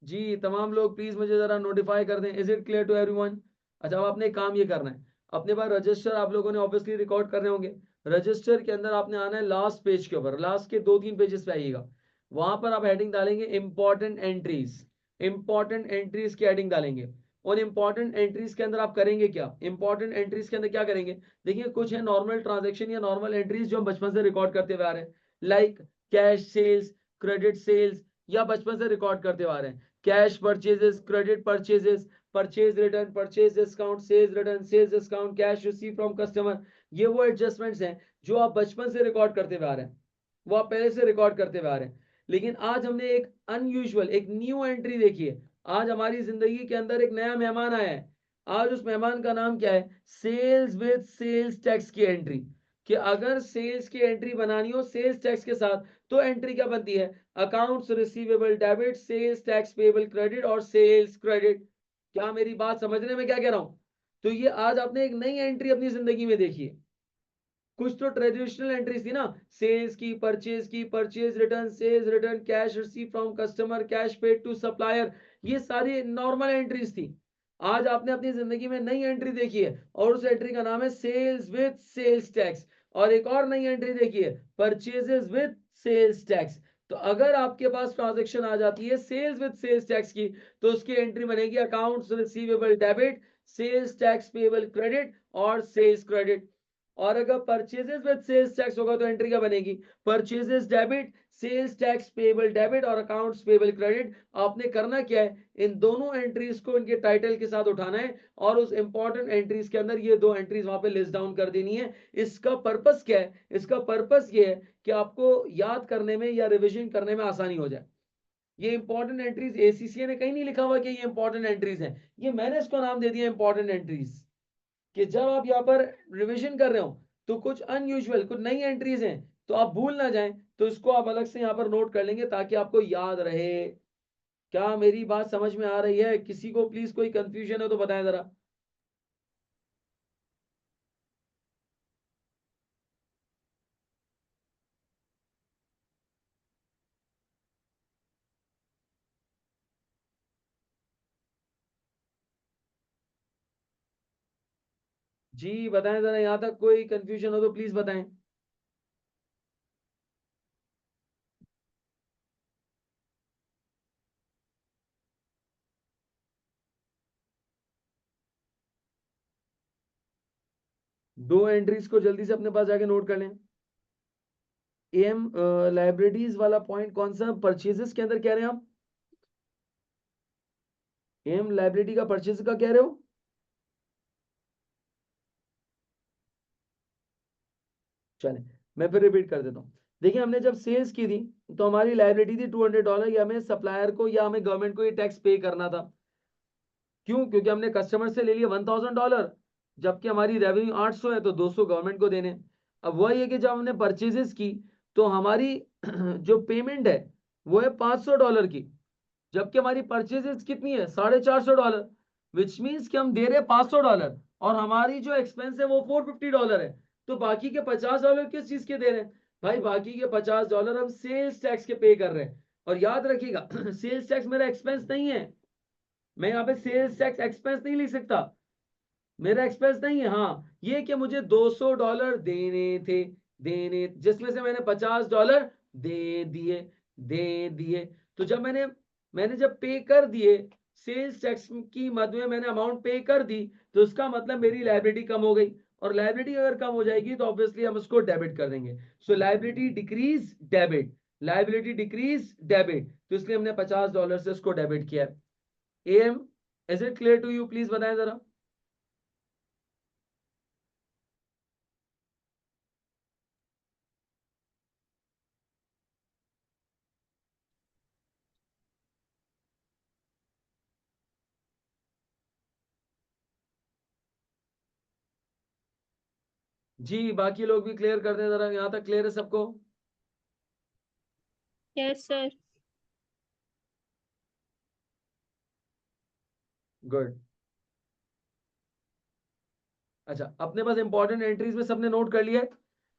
जी तमाम लोग प्लीज मुझे जरा नोटिफाई कर दें, is it clear to everyone. अच्छा, अब आपने एक काम ये करना है, अपने पास रजिस्टर आप लोगों ने ऑब्वियसली रिकॉर्ड करने होंगे, रजिस्टर के अंदर आपने आना है लास्ट पेज के ऊपर, लास्ट के 2-3 पेजेस पे आइएगा, वहां पर आप हेडिंग डालेंगे इंपॉर्टेंट एंट्रीज, इंपॉर्टेंट एंट्रीज की हेडिंग डालेंगे। और इंपॉर्टेंट एंट्रीज के अंदर आप करेंगे क्या, इंपॉर्टेंट एंट्रीज के अंदर क्या करेंगे, देखिए कुछ है नॉर्मल ट्रांजेक्शन या नॉर्मल एंट्रीज जो हम बचपन से रिकॉर्ड करते हुए आ रहे हैं, like cash sales, credit sales, या बचपन से रिकॉर्ड करते हुए आ रहे हैं, cash purchases, credit purchases, purchase return, purchase discount, sales return, sales discount, cash receive from customer, ये वो एडजस्टमेंट्स हैं जो आप बचपन से रिकॉर्ड करते हुए आ रहे हैं, वो आप पहले से रिकॉर्ड करते हुए आ रहे हैं। लेकिन आज हमने एक अनयूजुअल, एक न्यू एंट्री देखी है। आज हमारी जिंदगी के अंदर एक नया मेहमान आया है। आज उस मेहमान का नाम क्या है? सेल्स विद सेल्स टैक्स की एंट्री। कि अगर सेल्स की एंट्री बनानी हो सेल्स टैक्स के साथ, तो एंट्री क्या बनती है? Accounts receivable debit, sales tax payable credit और सेल्स क्रेडिट। क्या मेरी बात समझने में क्या कह रहा हूं? तो ये आज आपने एक नई एंट्री अपनी जिंदगी में देखी है। कुछ तो ट्रेडिशनल एंट्रीज थी ना, सेल्स की, purchase return, sales return, cash receive from customer, cash paid to supplier, ये सारी नॉर्मल एंट्रीज थी। आज आपने अपनी जिंदगी में नई एंट्री देखी है और उस एंट्री का नाम है सेल्स विद सेल्स टैक्स। और एक और नई एंट्री देखी है, परचेजेस विद सेल्स टैक्स। तो अगर आपके पास ट्रांजैक्शन आ जाती है सेल्स विद सेल्स टैक्स की, तो उसकी एंट्री बनेगी accounts receivable debit, sales tax payable credit और सेल्स क्रेडिट। और अगर परचेजेस विद सेल्स टैक्स होगा तो एंट्री क्या बनेगी? Purchases debit, sales tax payable debit और अकाउंट्स पेबल क्रेडिट। आपने करना क्या है? इन दोनों एंट्रीज को इनके टाइटल के साथ उठाना है और उस इंपॉर्टेंट एंट्रीज के अंदर ये दो एंट्रीज वहां पे लिस्ट डाउन कर देनी है। इसका पर्पस क्या है? इसका पर्पस ये है कि आपको याद करने में या रिविजन करने में आसानी हो जाए। ये इंपॉर्टेंट एंट्रीज एसीसीए ने कहीं नहीं लिखा हुआ कि ये इंपॉर्टेंट एंट्रीज हैं, ये मैंने इसको नाम दे दिया इंपॉर्टेंट एंट्रीज। कि जब आप यहाँ पर रिवीजन कर रहे हो तो कुछ अनयूजुअल, कुछ नई एंट्रीज हैं, तो आप भूल ना जाएं, तो इसको आप अलग से यहाँ पर नोट कर लेंगे ताकि आपको याद रहे। क्या मेरी बात समझ में आ रही है? किसी को प्लीज कोई कंफ्यूजन है तो बताएं जरा। जी बताएं जरा, यहाँ तक कोई कंफ्यूजन हो तो प्लीज बताएं। दो एंट्रीज को जल्दी से अपने पास जाके नोट कर लें। एम लाइब्रेरीज वाला पॉइंट कौन सा? परचेजेस के अंदर कह रहे हैं आप? एम लाइब्रेरी का परचेज का कह रहे हो? चले मैं फिर रिपीट कर देता हूँ। देखिए हमने जब सेल्स की थी तो हमारी लाइबिलिटी थी $200, या हमें सप्लायर को या हमें गवर्नमेंट को ये टैक्स पे करना था। क्यों? क्योंकि हमने कस्टमर से ले लिया $1000, जबकि हमारी रेवेन्यू 800 है, तो 200 गवर्नमेंट को देने। अब वही है कि जब हमने परचेजेस की तो हमारी जो पेमेंट है वो है $500 की, जबकि हमारी परचेजेस कितनी है? $450, विच मीन्स कि हम दे रहे हैं $500 और हमारी जो एक्सपेंस है वो $450 है। तो बाकी के $50 किस चीज के दे रहे हैं? भाई बाकी के $50 हम सेल्स टैक्स के पे कर रहे हैं। और याद रखिएगा सेल्स टैक्स मेरा एक्सपेंस नहीं है। मैं यहाँ पे सेल्स टैक्स एक्सपेंस नहीं लिख सकता, मेरा एक्सपेंस नहीं है। हाँ ये कि मुझे $200 देने थे, देने, जिसमें से मैंने $50 दे दिए। तो जब मैंने जब पे कर दिए, सेल्स टैक्स की मद में मैंने अमाउंट पे कर दी, तो उसका मतलब मेरी लायबिलिटी कम हो गई। और लायबिलिटी अगर कम हो जाएगी तो ऑब्वियसली हम उसको डेबिट कर देंगे। So liability decrease debit, liability decrease debit, तो इसलिए हमने $50 से उसको डेबिट किया है। Um, is it clear to you? Please बताएं जरा। जी बाकी लोग भी क्लियर कर दें जरा, यहाँ तक क्लियर है सबको? Yes sir. गुड। अच्छा अपने पास इंपॉर्टेंट एंट्रीज में सबने नोट कर लिया है?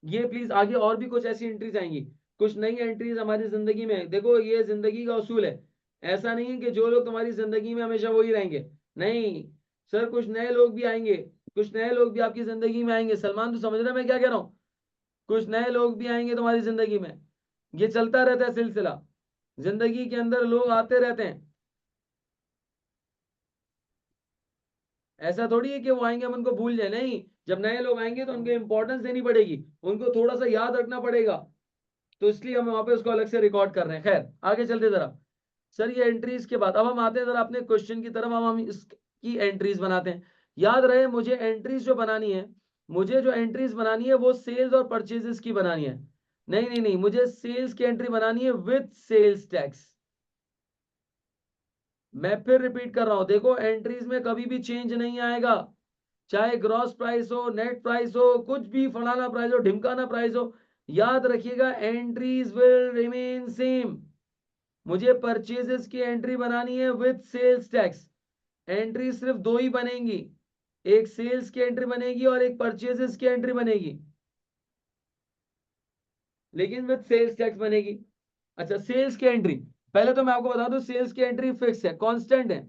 ये प्लीज आगे और भी कुछ ऐसी एंट्रीज आएंगी, कुछ नई एंट्रीज हमारी जिंदगी में। देखो ये जिंदगी का उसूल है, ऐसा नहीं है कि जो लोग तुम्हारी जिंदगी में हमेशा वही रहेंगे। नहीं सर, कुछ नए लोग भी आएंगे, कुछ नए लोग भी आपकी जिंदगी में आएंगे। सलमान तो समझ रहे हैं मैं क्या कह रहा हूँ? कुछ नए लोग भी आएंगे तुम्हारी जिंदगी में। ये चलता रहता है सिलसिला, जिंदगी के अंदर लोग आते रहते हैं। ऐसा थोड़ी है कि वो आएंगे हम उनको भूल जाए, नहीं। जब नए लोग आएंगे तो उनको इंपॉर्टेंस देनी पड़ेगी, उनको थोड़ा सा याद रखना पड़ेगा। तो इसलिए हम वहां पे उसको अलग से रिकॉर्ड कर रहे हैं। खैर आगे चलते जरा। सर ये एंट्रीज के बाद अब हम आते हैं जरा अपने क्वेश्चन की तरफ। हम की एंट्रीज बनाते हैं। याद रहे मुझे एंट्रीज जो बनानी है, मुझे जो एंट्रीज बनानी है वो सेल्स और परचेजेस की बनानी है। नहीं नहीं नहीं, मुझे सेल्स की एंट्री बनानी है विद सेल्स टैक्स। मैं फिर रिपीट कर रहा हूं, देखो एंट्रीज में कभी भी चेंज नहीं आएगा, चाहे ग्रॉस प्राइस हो, नेट प्राइस हो, कुछ भी फलाना प्राइस हो, ढिमकाना प्राइस हो, याद रखिएगा एंट्रीज विल रिमेन सेम। मुझे परचेजेस की एंट्री बनानी है विद सेल्स टैक्स। एंट्री सिर्फ दो ही बनेंगी, एक सेल्स की एंट्री बनेगी और एक परचेजेस की एंट्री बनेगी, लेकिन विद सेल्स टैक्स बनेगी। अच्छा, सेल्स की एंट्री पहले तो मैं आपको बता दूं, सेल्स की एंट्री फिक्स है, कांस्टेंट है।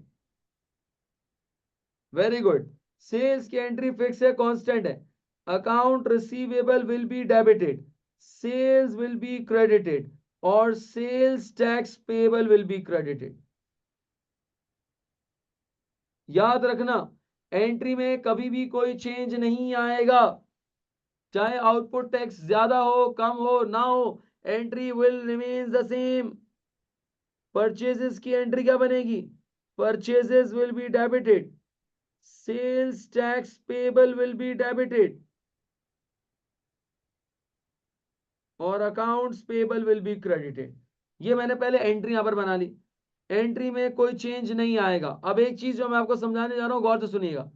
वेरी गुड, सेल्स की एंट्री फिक्स है, कांस्टेंट है। Account receivable will be debited, sales will be credited और sales tax payable will be credited. याद रखना एंट्री में कभी भी कोई चेंज नहीं आएगा, चाहे आउटपुट टैक्स ज्यादा हो, कम हो, ना हो, entry will remain the same. Purchases की एंट्री क्या बनेगी? Purchases will be debited, sales tax payable will be debited और accounts payable will be credited. ये मैंने पहले एंट्री यहां पर बना ली, एंट्री में कोई चेंज नहीं आएगा। अब एक चीज जो मैं आपको समझाने जा रहा हूं, गौर से सुनिएगा,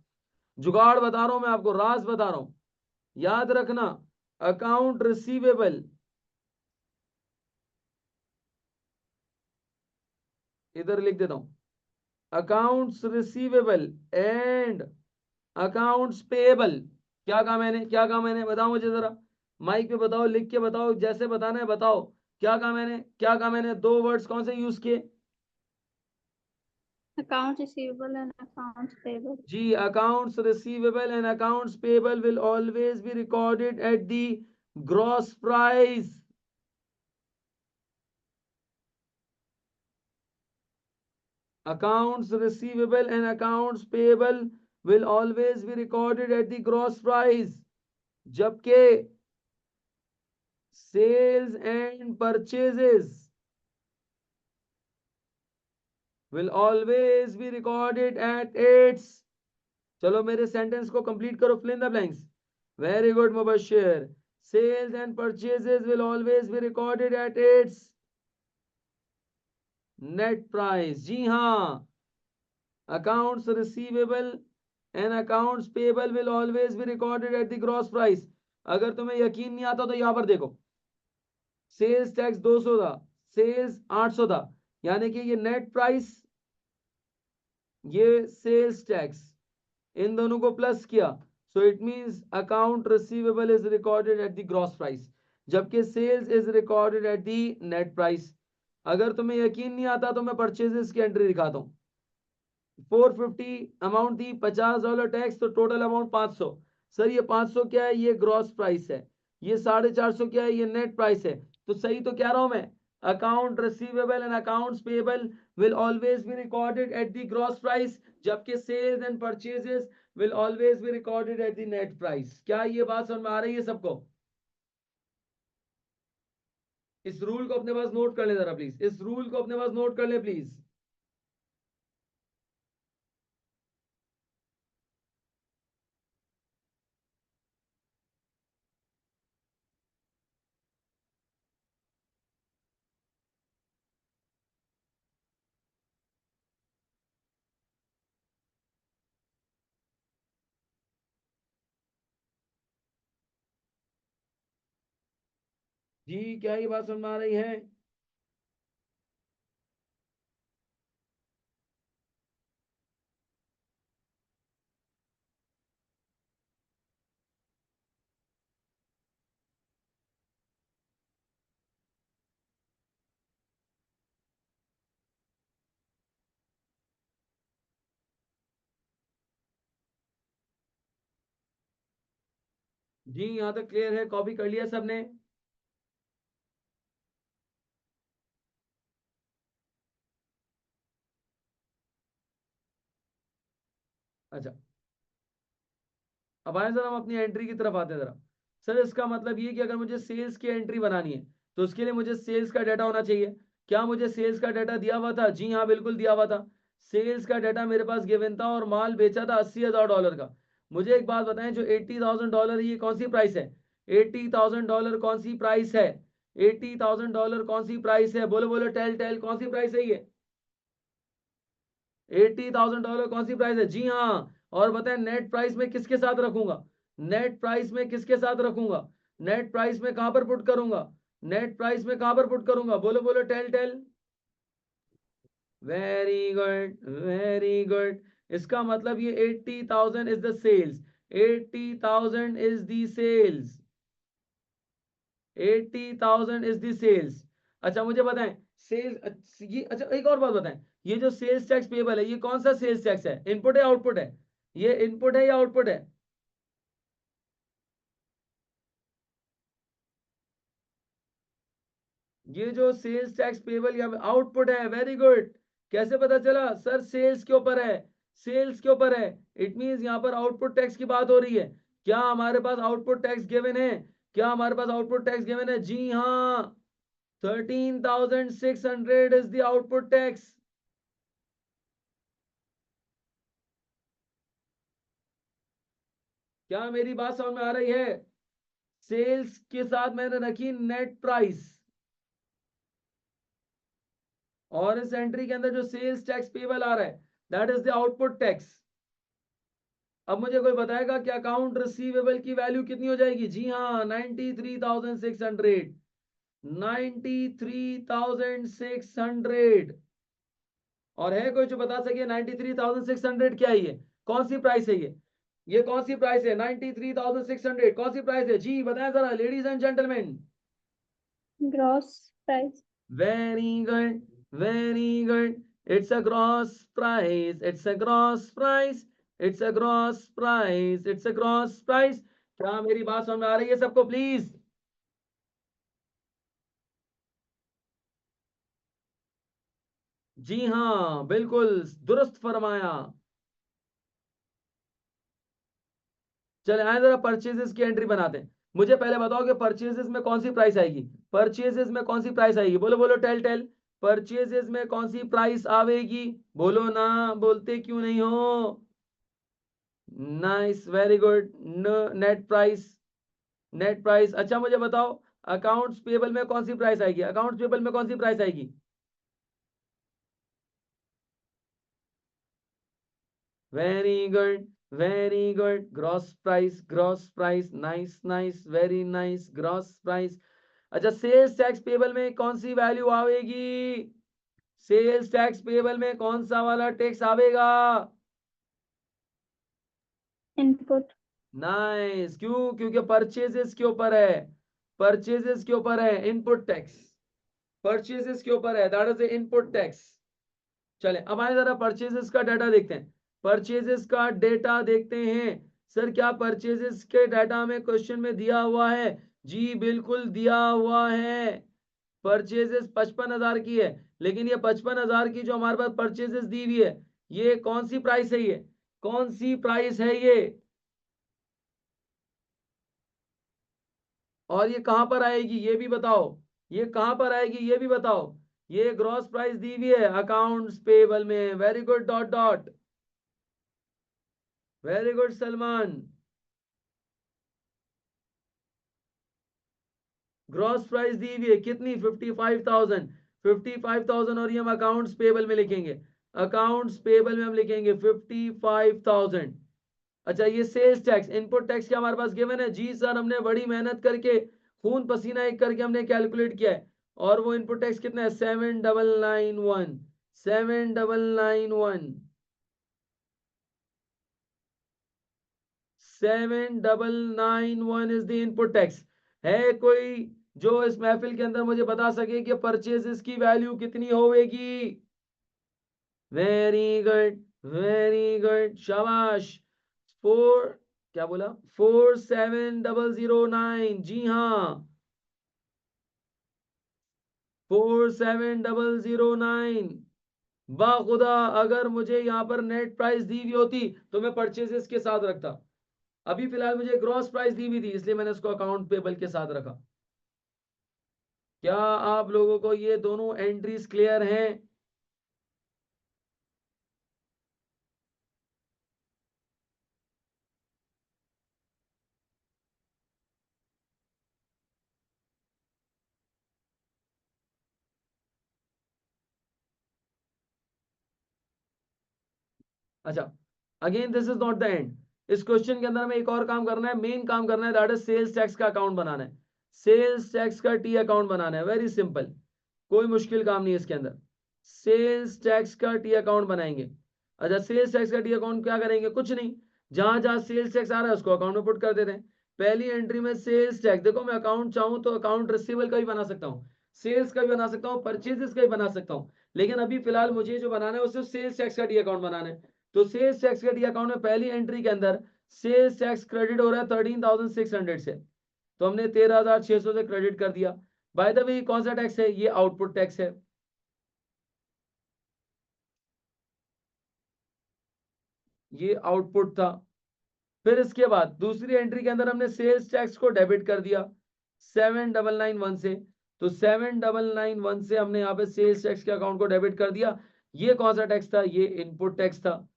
जुगाड़ बता रहा हूं मैं आपको, राज बता रहा हूं। याद रखना अकाउंट रिसीवेबल, इधर लिख देता हूं, accounts receivable and accounts payable. क्या कहा मैंने बताओ मुझे जरा, माइक पे बताओ, लिख के बताओ, जैसे बताना है बताओ। क्या कहा मैंने, दो वर्ड्स कौन से यूज किए? Accounts receivable and accounts payable. जी, accounts receivable and accounts payable will always be recorded at the gross price. Accounts receivable and accounts payable will always be recorded at the gross price, जबकि sales and purchases will always be recorded at its। चलो मेरे सेंटेंस को कंप्लीट करो, fill in the blanks। Very good Mubashshir, sales and purchases will always be recorded at its net price। जी हाँ, accounts receivable and accounts payable will always be recorded at the gross price। अगर तुम्हें यकीन नहीं आता तो यहां पर देखो, सेल्स टैक्स 200 था, सेल्स 800 था, यानी कि ये नेट प्राइस, ये सेल्स टैक्स, इन दोनों को प्लस किया, so it means account receivable is recorded at the gross price, जबकि sales is recorded at the net price. अगर तुम्हें यकीन नहीं आता तो मैं परचेजेस की एंट्री दिखाता हूं। 450 अमाउंट थी, $50 टैक्स, तो टोटल अमाउंट 500। सर ये 500 क्या है? ये ग्रॉस प्राइस है। ये 450 क्या है? ये नेट प्राइस है। तो सही तो कह रहा हूं मैं, account receivable and accounts payable will always be recorded at the gross price, जबकि sales and purchases will always be recorded at the net price. क्या ये बात समझ में आ रही है सबको? इस रूल को अपने पास नोट कर ले जरा प्लीज, इस रूल को अपने पास नोट कर ले प्लीज। जी, क्या ये बात समझ में आ रही है? जी, यहां तक क्लियर है? कॉपी कर लिया सबने? अच्छा, अब आए सर हम अपनी एंट्री की तरफ आते हैं जरा। सर इसका मतलब ये कि अगर मुझे सेल्स की एंट्री बनानी है तो उसके लिए मुझे सेल्स का डाटा होना चाहिए। क्या मुझे सेल्स का डाटा दिया हुआ था? जी हाँ, बिल्कुल दिया हुआ था। सेल्स का डाटा मेरे पास गिवन था और माल बेचा था $80,000 का। मुझे एक बात बताएं, जो $80,000 ये कौन सी प्राइस है? $80,000 कौन सी प्राइस है? $80,000 कौन सी प्राइस है? बोलो बोलो, टेल कौन सी प्राइस है ये? $80,000 कौन सी प्राइस है? जी हाँ। और बताएं नेट प्राइस में किसके साथ रखूंगा? नेट प्राइस में किसके साथ रखूंगा? नेट प्राइस में कहां पर पुट करूंगा? नेट प्राइस में कहां पर पुट करूंगा? बोलो बोलो, tell. Very good, very good. इसका मतलब ये 80,000 is the sales. 80,000 is the sales. 80,000 is the sales. अच्छा मुझे बताएं, सेल्स ये, अच्छा एक और बात बताएं, ये जो सेल्स टैक्स पेबल है ये कौन सा सेल्स टैक्स है? इनपुट है आउटपुट है? ये इनपुट है या आउटपुट है? ये जो सेल्स टैक्स पेबल या आउटपुट है। Very good. कैसे पता चला सर? सेल्स के ऊपर है, सेल्स के ऊपर है। इट मींस यहाँ पर आउटपुट टैक्स की बात हो रही है। क्या हमारे पास आउटपुट टैक्स गिवन है? क्या हमारे पास आउटपुट टैक्स गिवन है? जी हाँ, 13,600 इज द आउटपुट टैक्स। क्या मेरी बात समझ में आ रही है? सेल्स के साथ मैंने रखी नेट प्राइस, और इस एंट्री के अंदर जो सेल्स टैक्स पेबल आ रहा है that is the output tax. अब मुझे कोई बताएगा कि अकाउंट रिसीवेबल की वैल्यू कितनी हो जाएगी? जी हाँ, 93,600। 93,600। और है कोई जो बता सके 93,600 क्या है? ये कौन सी प्राइस है? ये कौन सी प्राइस है? 93,600 कौन सी प्राइस है? जी बताएं जरा, ladies and gentleman. Gross price. Very good, very good. It's a gross price, it's a gross price, it's a gross price, it's a gross price. क्या मेरी बात समझ में आ रही है सबको? प्लीज। जी हाँ, बिल्कुल दुरुस्त फरमाया। चले आए जरा परचेजेस की एंट्री बनाते हैं। मुझे पहले बताओ कि परचेजेस में कौन सी प्राइस आएगी? परचेजेस में कौन सी प्राइस आएगी? बोलो बोलो, टेल। परचेजेस में कौन सी प्राइस आवेगी? बोलो ना, बोलते क्यों नहीं हो? Nice, very good. Net price, net price. अच्छा मुझे बताओ, अकाउंट्स पेबल में कौन सी प्राइस आएगी? अकाउंट्स पेबल में कौन सी प्राइस आएगी? Very good, very good. Gross price, gross price. Nice nice, very nice, gross price. अच्छा, सेल्स टैक्स पेबल में कौन सी वैल्यू आवेगी? सेल्स टैक्स पेबल में कौन सा वाला टैक्स आवेगा? Input. नाइस। क्यों? क्योंकि परचेजेस के ऊपर है, परचेजेस के ऊपर है इनपुट टैक्स, परचेजेस के ऊपर है, that is the input tax. चले अब आए जरा परचेजेस का डाटा देखते हैं। परचेजेस का डेटा देखते हैं। सर क्या परचेजेस के डाटा में क्वेश्चन में दिया हुआ है? जी बिल्कुल दिया हुआ है। परचेजेस 55,000 की है, लेकिन ये 55,000 की जो हमारे पास परचेजेस दी हुई है, ये कौन सी प्राइस है? ये कौन सी प्राइस है ये? और ये कहां पर आएगी ये भी बताओ? ये कहां पर आएगी ये भी बताओ? ये ग्रॉस प्राइस दी हुई है अकाउंट्स पेबल में। Very good, dot dot. Very good Salman. Gross price दी हुई है कितनी? 55,000। 55,000 और ये हम अकाउंट्स पेबल में लिखेंगे, अकाउंट्स पेबल में हम लिखेंगे 55,000। अच्छा, ये सेल्स टैक्स इनपुट टैक्स क्या हमारे पास गिवन है? जी सर, हमने बड़ी मेहनत करके खून पसीना एक करके हमने कैलकुलेट किया है। और वो इनपुट टैक्स कितना है? 7,991। 7,991। 7,991 इज द इनपुट टैक्स। है कोई जो इस महफिल के अंदर मुझे बता सके कि परचेजेस की वैल्यू कितनी होगी? वेरी गुड, वेरी गुड, शाबाश। फोर, क्या बोला? 47,009। जी हाँ, 47,009। वाह खुदा, अगर मुझे यहाँ पर नेट प्राइस दी हुई होती तो मैं परचेजेस के साथ रखता। अभी फिलहाल मुझे ग्रॉस प्राइस दी हुई थी, इसलिए मैंने उसको अकाउंट पेबल के साथ रखा। क्या आप लोगों को ये दोनों एंट्रीज क्लियर हैं? अच्छा, again this is not the end. इस क्वेश्चन के अंदर हमें एक और काम करना है, मेन काम करना है, दैट इज सेल्स टैक्स का अकाउंट बनाना है। सेल्स टैक्स का टी अकाउंट बनाना है, वेरी सिंपल, कोई मुश्किल काम नहीं है इसके अंदर। सेल्स टैक्स का टी अकाउंट बनाएंगे। अच्छा, सेल्स टैक्स का टी अकाउंट क्या करेंगे? कुछ नहीं, जहां जहां सेल्स टैक्स आ रहा है उसको अकाउंट में पुट कर देते हैं। पहली एंट्री में सेल्स टैक्स, देखो मैं अकाउंट चाहूं तो अकाउंट रिसीवेबल का भी बना सकता हूँ, सेल्स का भी बना सकता हूँ, परचेजेस का भी बना सकता हूँ, लेकिन अभी फिलहाल मुझे जो बनाना है उससे सेल्स टैक्स का टी अकाउंट बनाना है। तो सेल्स टैक्स का टी अकाउंट में पहली एंट्री के अंदर सेल्स टैक्स क्रेडिट हो रहा है 13,600 से, तो हमने 13,600 से क्रेडिट कर दिया। बाय द वे कौन सा टैक्स है? ये आउटपुट टैक्स है, ये आउटपुट था। फिर इसके बाद दूसरी एंट्री के अंदर हमने सेल्स टैक्स को डेबिट कर दिया 7,991 से, तो 7,991 से हमने यहाँ पे सेल्स टैक्स के अकाउंट को डेबिट कर दिया। ये कौन सा टैक्स था? ये इनपुट टैक्स था।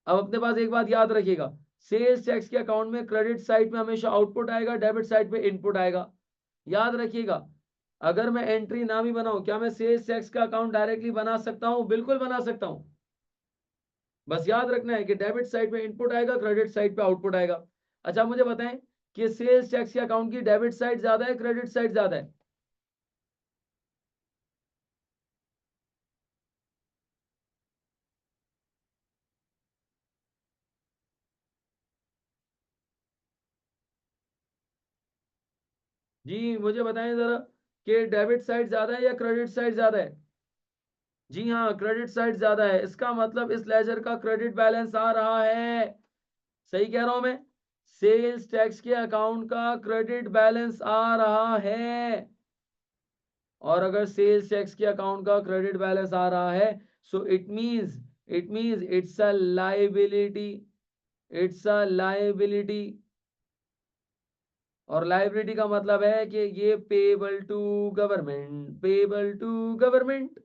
अब अपने पास एक बात याद रखिएगा, सेल्स टैक्स के अकाउंट में क्रेडिट साइड में हमेशा आउटपुट आएगा, डेबिट साइड पे इनपुट आएगा। याद रखिएगा, अगर मैं एंट्री ना भी बनाऊं, क्या मैं सेल्स टैक्स का अकाउंट डायरेक्टली बना सकता हूं? बिल्कुल बना सकता हूं। बस याद रखना है कि डेबिट साइड पे इनपुट आएगा, क्रेडिट साइड पे आउटपुट आएगा। अच्छा, मुझे बताएं कि सेल्स टैक्स के अकाउंट की डेबिट साइड ज्यादा है, क्रेडिट साइड ज्यादा है? जी मुझे बताएं जरा कि डेबिट साइड ज्यादा है या क्रेडिट साइड ज्यादा है? जी हाँ, क्रेडिट साइड ज्यादा है। इसका मतलब इस लेजर का क्रेडिट बैलेंस आ रहा है। सही कह रहा हूं मैं? सेल्स टैक्स के अकाउंट का क्रेडिट बैलेंस आ रहा है। और अगर सेल्स टैक्स के अकाउंट का क्रेडिट बैलेंस आ रहा है, so it means it's a liability, it's a liability. और लायबिलिटी का मतलब है कि ये payable to government, payable to government.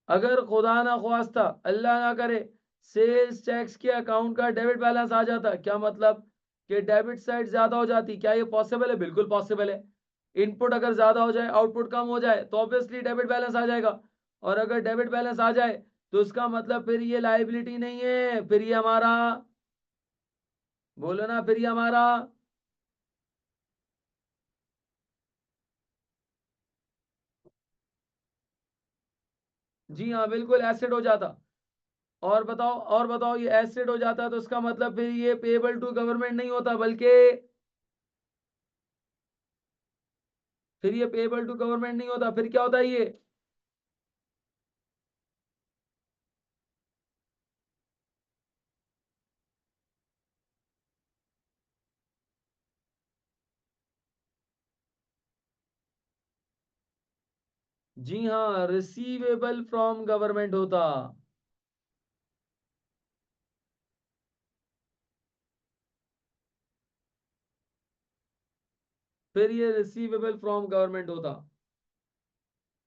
अगर खुदा ना ख्वास्ता, अल्लाह ना करे, सेल्स टैक्स के अकाउंट का डेबिट बैलेंस आ जाता, क्या मतलब कि डेबिट साइड ज्यादा हो जाती? क्या ये पॉसिबल है? बिल्कुल पॉसिबल है। इनपुट अगर ज्यादा हो जाए, आउटपुट कम हो जाए, तो ऑब्वियसली डेबिट बैलेंस आ जाएगा। और अगर डेबिट बैलेंस आ जाए तो इसका मतलब फिर ये लायबिलिटी नहीं है, फिर ये हमारा, बोलो ना, फिर ये हमारा, जी हाँ बिल्कुल एसेट हो जाता। और बताओ, और बताओ, ये एसेट हो जाता तो इसका मतलब फिर ये पेबल टू गवर्नमेंट नहीं होता, बल्कि फिर ये पेबल टू गवर्नमेंट नहीं होता, फिर क्या होता है ये? जी हाँ, रिसीवेबल फ्रॉम गवर्नमेंट होता। फिर ये रिसीवेबल फ्रॉम गवर्नमेंट होता,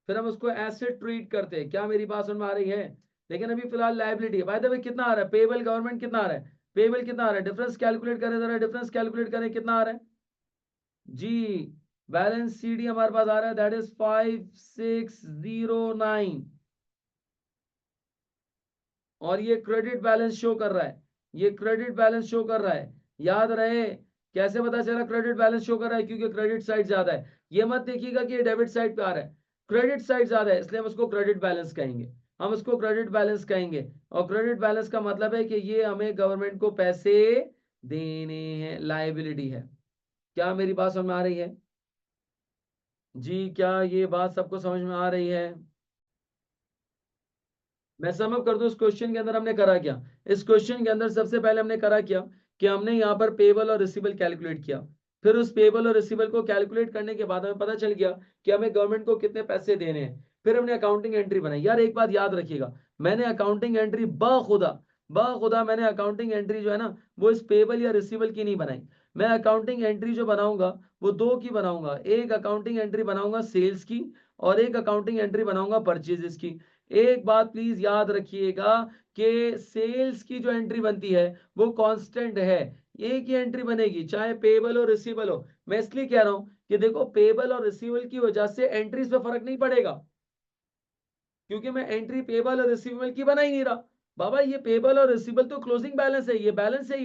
फिर हम उसको एसेट ट्रीट करते हैं। क्या मेरी बात समझ में आ रही है? लेकिन अभी फिलहाल लायबिलिटी है। बाय द वे कितना आ रहा है पेबल गवर्नमेंट? कितना आ रहा है पेबल? कितना आ रहा है? डिफरेंस कैलकुलेट करें जरा, डिफरेंस कैलकुलेट करें, कितना आ रहा है? जी, बैलेंस सीडी हमारे पास आ रहा है, दैट इज 5609। और ये क्रेडिट बैलेंस शो कर रहा है, ये क्रेडिट बैलेंस शो कर रहा है। याद रहे, कैसे पता चला क्रेडिट बैलेंस शो कर रहा है? क्योंकि क्रेडिट साइड ज्यादा है। ये मत देखिएगा कि ये डेबिट साइड पे आ रहा है, क्रेडिट साइड ज्यादा है, इसलिए हम उसको क्रेडिट बैलेंस कहेंगे, हम उसको क्रेडिट बैलेंस कहेंगे। और क्रेडिट बैलेंस का मतलब है कि ये हमें गवर्नमेंट को पैसे देने हैं, लायबिलिटी है। क्या मेरी बात समझ में आ रही है? जी, क्या ये बात सबको समझ में आ रही है? मैं सम अप कर दूं, इस क्वेश्चन के अंदर हमने करा क्या? इस क्वेश्चन के अंदर सबसे पहले हमने करा क्या कि हमने यहाँ पर पेबल और रिसीबल कैलकुलेट किया। फिर उस पेबल और रिसीबल को कैलकुलेट करने के बाद हमें पता चल गया कि हमें गवर्नमेंट को कितने पैसे देने हैं। फिर हमने अकाउंटिंग एंट्री बनाई। यार एक बात याद रखिएगा, मैंने अकाउंटिंग एंट्री बाखुदा मैंने अकाउंटिंग एंट्री जो है ना, वो इस पेबल या रिसीबल की नहीं बनाई। मैं अकाउंटिंग एंट्री जो बनाऊंगा वो दो की बनाऊंगा, एक अकाउंटिंग एंट्री बनाऊंगा सेल्स की, और एक अकाउंटिंग एंट्री बनाऊंगा परचेजेस की। एक बात प्लीज याद रखिएगा कि सेल्स की जो एंट्री बनती है वो कांस्टेंट है, एक ही एंट्री बनेगी चाहे पेबल हो रिसीबल हो। मैं इसलिए कह रहा हूं कि देखो पेबल और रिसीवेबल की वजह से एंट्रीज पे फर्क नहीं पड़ेगा, क्योंकि मैं एंट्री पेबल और रिसीवेबल की बना ही नहीं रहा। बाबा ये पेबल और रिसीवेबल तो क्लोजिंग बैलेंस है, ये बैलेंस है,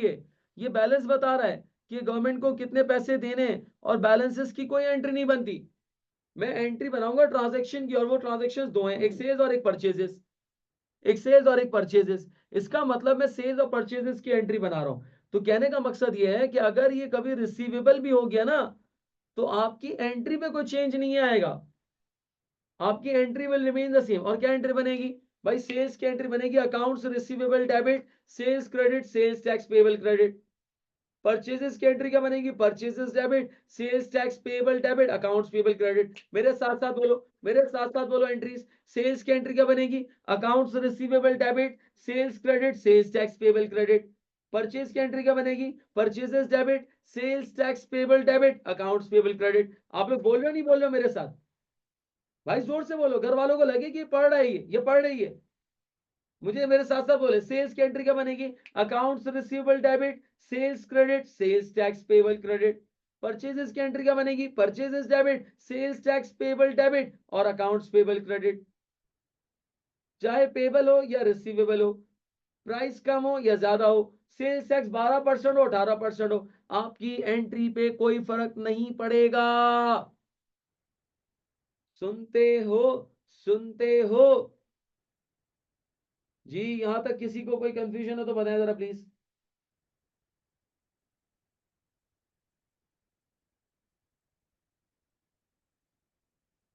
ये बैलेंस बता रहा है कि गवर्नमेंट को कितने पैसे देने हैं, और बैलेंसेस की कोई एंट्री नहीं बनती। मैं एंट्री बनाऊंगा ट्रांजैक्शन की, और वो ट्रांजैक्शंस दो हैं, एक सेल्स और एक परचेजेस, एक सेल्स और एक परचेजेस। इसका मतलब मैं सेल्स और परचेजेस की एंट्री बना रहा हूं। तो कहने का मकसद ये है कि अगर ये कभी रिसीवेबल भी हो गया ना, तो आपकी एंट्री पे कोई चेंज नहीं आएगा, आपकी entry will remain the same. और क्या एंट्री बनेगी भाई? सेल्स की एंट्री बनेगी, accounts receivable debit, sales credit, sales tax payable credit. Purchases की एंट्री क्या बनेगी? Purchases debit, sales tax payable debit, accounts payable credit. मेरे साथ साथ बोलो, मेरे साथ साथ बोलो एंट्रीज। सेल्स की एंट्री क्या बनेगी? Accounts receivable debit, sales credit, sales tax payable credit. Purchase की एंट्री क्या बनेगी? Purchases debit, sales tax payable debit, accounts payable credit. आप लोग बोल रहे हो नहीं बोल रहे हो मेरे साथ? भाई जोर से बोलो, घर वालों को लगे कि ये पढ़ रहा है, ये पढ़ रही है। मुझे मेरे साथ साथ बोले, सेल्स की एंट्री क्या बनेगी? Accounts receivable debit, sales credit, sales tax payable credit. Purchases की एंट्री क्या बनेगी? Purchases debit, sales tax payable debit और अकाउंट्स पेबल क्रेडिट। चाहे पेबल हो या रिसीवेबल हो, प्राइस कम हो या ज्यादा हो, सेल्स टैक्स 12% हो 18% हो, आपकी एंट्री पे कोई फर्क नहीं पड़ेगा। सुनते हो? सुनते हो जी? यहां तक किसी को कोई कंफ्यूजन हो तो बताएं जरा प्लीज।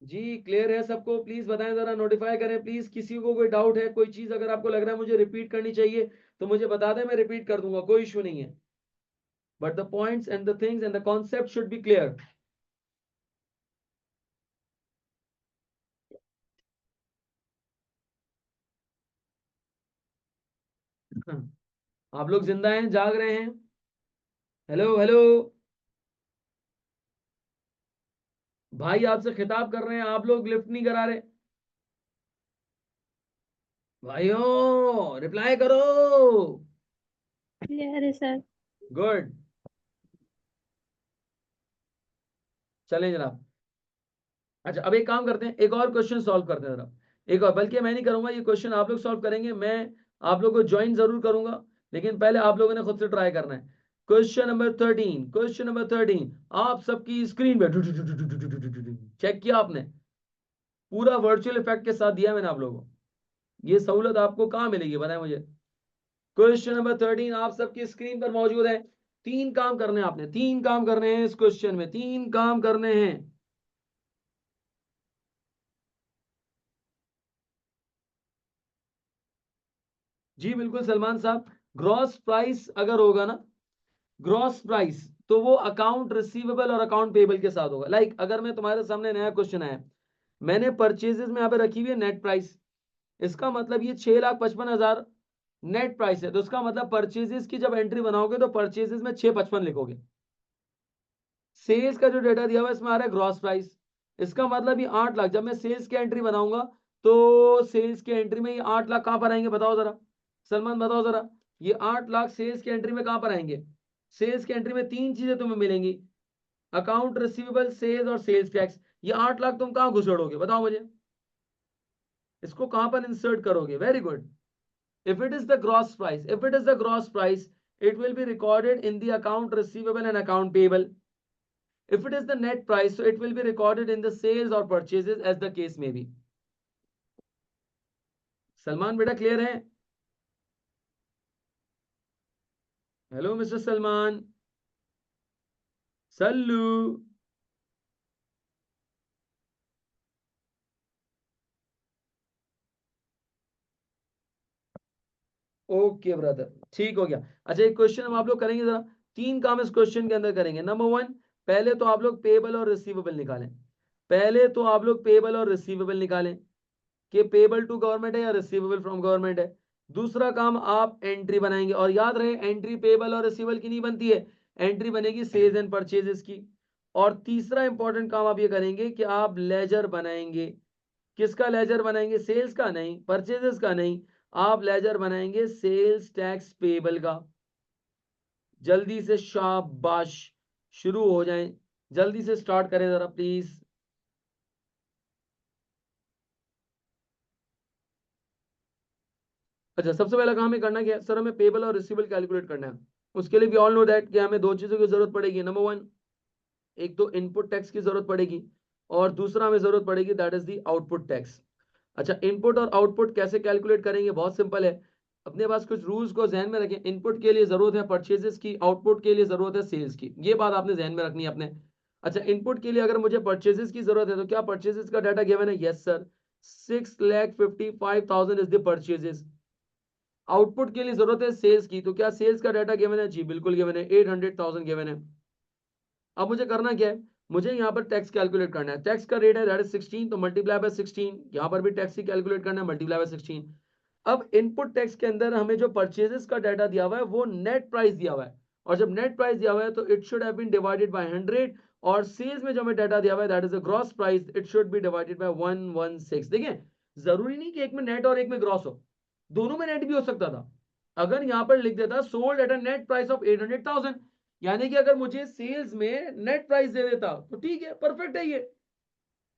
जी क्लियर है सबको? प्लीज बताएं जरा, नोटिफाई करें प्लीज। किसी को कोई डाउट है, कोई चीज अगर आपको लग रहा है मुझे रिपीट करनी चाहिए तो मुझे बता दें, मैं रिपीट कर दूंगा, कोई इशू नहीं है। But the points and the things and the concept should be clear. आप लोग जिंदा हैं, जाग रहे हैं? हेलो हेलो भाई, आपसे खिताब कर रहे हैं, आप लोग लिफ्ट नहीं करा रहे। भाइयों रिप्लाई करो। क्लियर है सर। गुड, चलें जनाब। अच्छा अब एक काम करते हैं, एक और क्वेश्चन सॉल्व करते हैं जरा। एक और, बल्कि मैं नहीं करूंगा, ये क्वेश्चन आप लोग सॉल्व करेंगे, मैं आप लोगों को ज्वाइन जरूर करूंगा, लेकिन पहले आप लोगों ने खुद से ट्राई करना है। क्वेश्चन नंबर 13, क्वेश्चन नंबर 13 आप सबकी स्क्रीन पे चेक किया आपने? पूरा वर्चुअल इफेक्ट के साथ दिया मैंने आप लोगों को। ये सहूलत आपको कहाँ मिलेगी बताएं मुझे? क्वेश्चन नंबर 13 आप सबकी स्क्रीन पर मौजूद है। तीन काम करने हैं आपने, तीन काम करने हैं इस क्वेश्चन में, तीन काम करने हैं। जी बिल्कुल सलमान साहब, ग्रॉस प्राइस अगर होगा ना, ग्रॉस प्राइस, तो वो अकाउंट रिसीवेबल और अकाउंट पेबल के साथ होगा। लाइक अगर मैं तुम्हारे सामने नया क्वेश्चन आया, मैंने परचेजेस में यहाँ पे रखी हुई है नेट प्राइस, इसका मतलब ये 6,55,000 नेट प्राइस है, तो इसका मतलब परचेजेस की जब एंट्री बनाओगे तो परचेजेस में 655 लिखोगे। सेल्स का जो डेटा दिया हुआ है इसमें आ रहा है ग्रॉस प्राइस, इसका मतलब ये 8 लाख। जब मैं सेल्स की एंट्री बनाऊंगा तो सेल्स की एंट्री में ये 8 लाख कहां पर आएंगे बताओ जरा, सलमान बताओ जरा। ये 8 लाख सेल्स की एंट्री में कहां पर आएंगे? सेल्स की एंट्री में तीन चीजें तुम्हें मिलेंगी, अकाउंट रिसीवेबल, सेल्स और सेल्स टैक्स। ये 8 लाख तुम कहां घुसेड़ोगे बताओ मुझे? इसको कहां पर इंसर्ट करोगे? Very good. if it is the gross price, if it is the gross price, it will be recorded in the account receivable and account payable. If it is the net price, so it will be recorded in the sales or purchases as the case may be. Salman बेटा क्लियर है? Hello mister Salman, Sallu. Okay brother, ठीक हो गया। अच्छा एक क्वेश्चन हम आप लोग करेंगे जरा, तीन काम इस क्वेश्चन के अंदर करेंगे। नंबर वन, पहले तो आप लोग पेबल और रिसीवेबल निकालें, पहले तो आप लोग पेबल और रिसीवेबल निकालें कि पेबल टू गवर्नमेंट है या रिसीवेबल फ्रॉम गवर्नमेंट है। दूसरा काम आप एंट्री बनाएंगे, और याद रहे एंट्री पेबल और रिसीवेबल की नहीं बनती है, एंट्री बनेगी सेल्स एंड परचेजेस की। और तीसरा इंपॉर्टेंट काम आप ये करेंगे कि आप लेजर बनाएंगे। किसका लेजर बनाएंगे? सेल्स का नहीं, परचेजेस का नहीं, आप लेजर बनाएंगे सेल्स टैक्स पेबल का। जल्दी से शाबाश, शुरू हो जाएं। जल्दी से स्टार्ट करें जरा प्लीज। अच्छा, सबसे पहला काम हमें करना क्या है सर, हमें पेबल और रिसीवेबल कैलकुलेट करना है। उसके लिए वी ऑल नो दैट कि हमें दो चीजों की जरूरत पड़ेगी। नंबर वन, एक तो इनपुट टैक्स की जरूरत पड़ेगी और दूसरा हमें जरूरत पड़ेगी that is the output tax. अच्छा, इनपुट और आउटपुट कैसे कैलकुलेट करेंगे, बहुत सिंपल है। अपने पास कुछ रूल्स को ध्यान में रखें। इनपुट के लिए जरूरत है परचेजेस की, आउटपुट के लिए जरूरत है सेल्स की, ये बात आपने ध्यान में रखनी है अपने। अच्छा, इनपुट के लिए अगर मुझे परचेजेस की जरूरत है तो क्या परचेजेस का डाटा गिवन है? Yes sir, 6,55,000 is the purchases. Output के लिए जरूरत है सेल्स की, तो क्या सेल्स का डाटा गिवन है? जी बिल्कुल गिवन है, 800,000 गिवन है। अब मुझे करना क्या है, मुझे यहाँ पर टैक्स कैलकुलेट करना है। टैक्स का रेट है दैट इज 16, तो मल्टीप्लाई बाय 16। यहाँ पर भी टैक्स ही कैलकुलेट करना है, मल्टीप्लाई बाय 16। अब इनपुट टैक्स के अंदर हमें जो परचेजेस का डाटा दिया हुआ है वो नेट प्राइस दिया हुआ है, और जब नेट प्राइस दिया हुआ है तो it should have been divided by 100, और सेल्स में जो हमें डाटा दिया हुआ है that is a gross price, it should be divided bye 116। देखिए, जरूरी नहीं कि एक में नेट और एक में ग्रॉस हो, दोनों में नेट भी हो सकता था। अगर यहाँ पर लिख देता sold at a net price of 800,000, यानी कि अगर मुझे सेल्स में नेट प्राइस दे देता तो ठीक है, परफेक्ट है ये।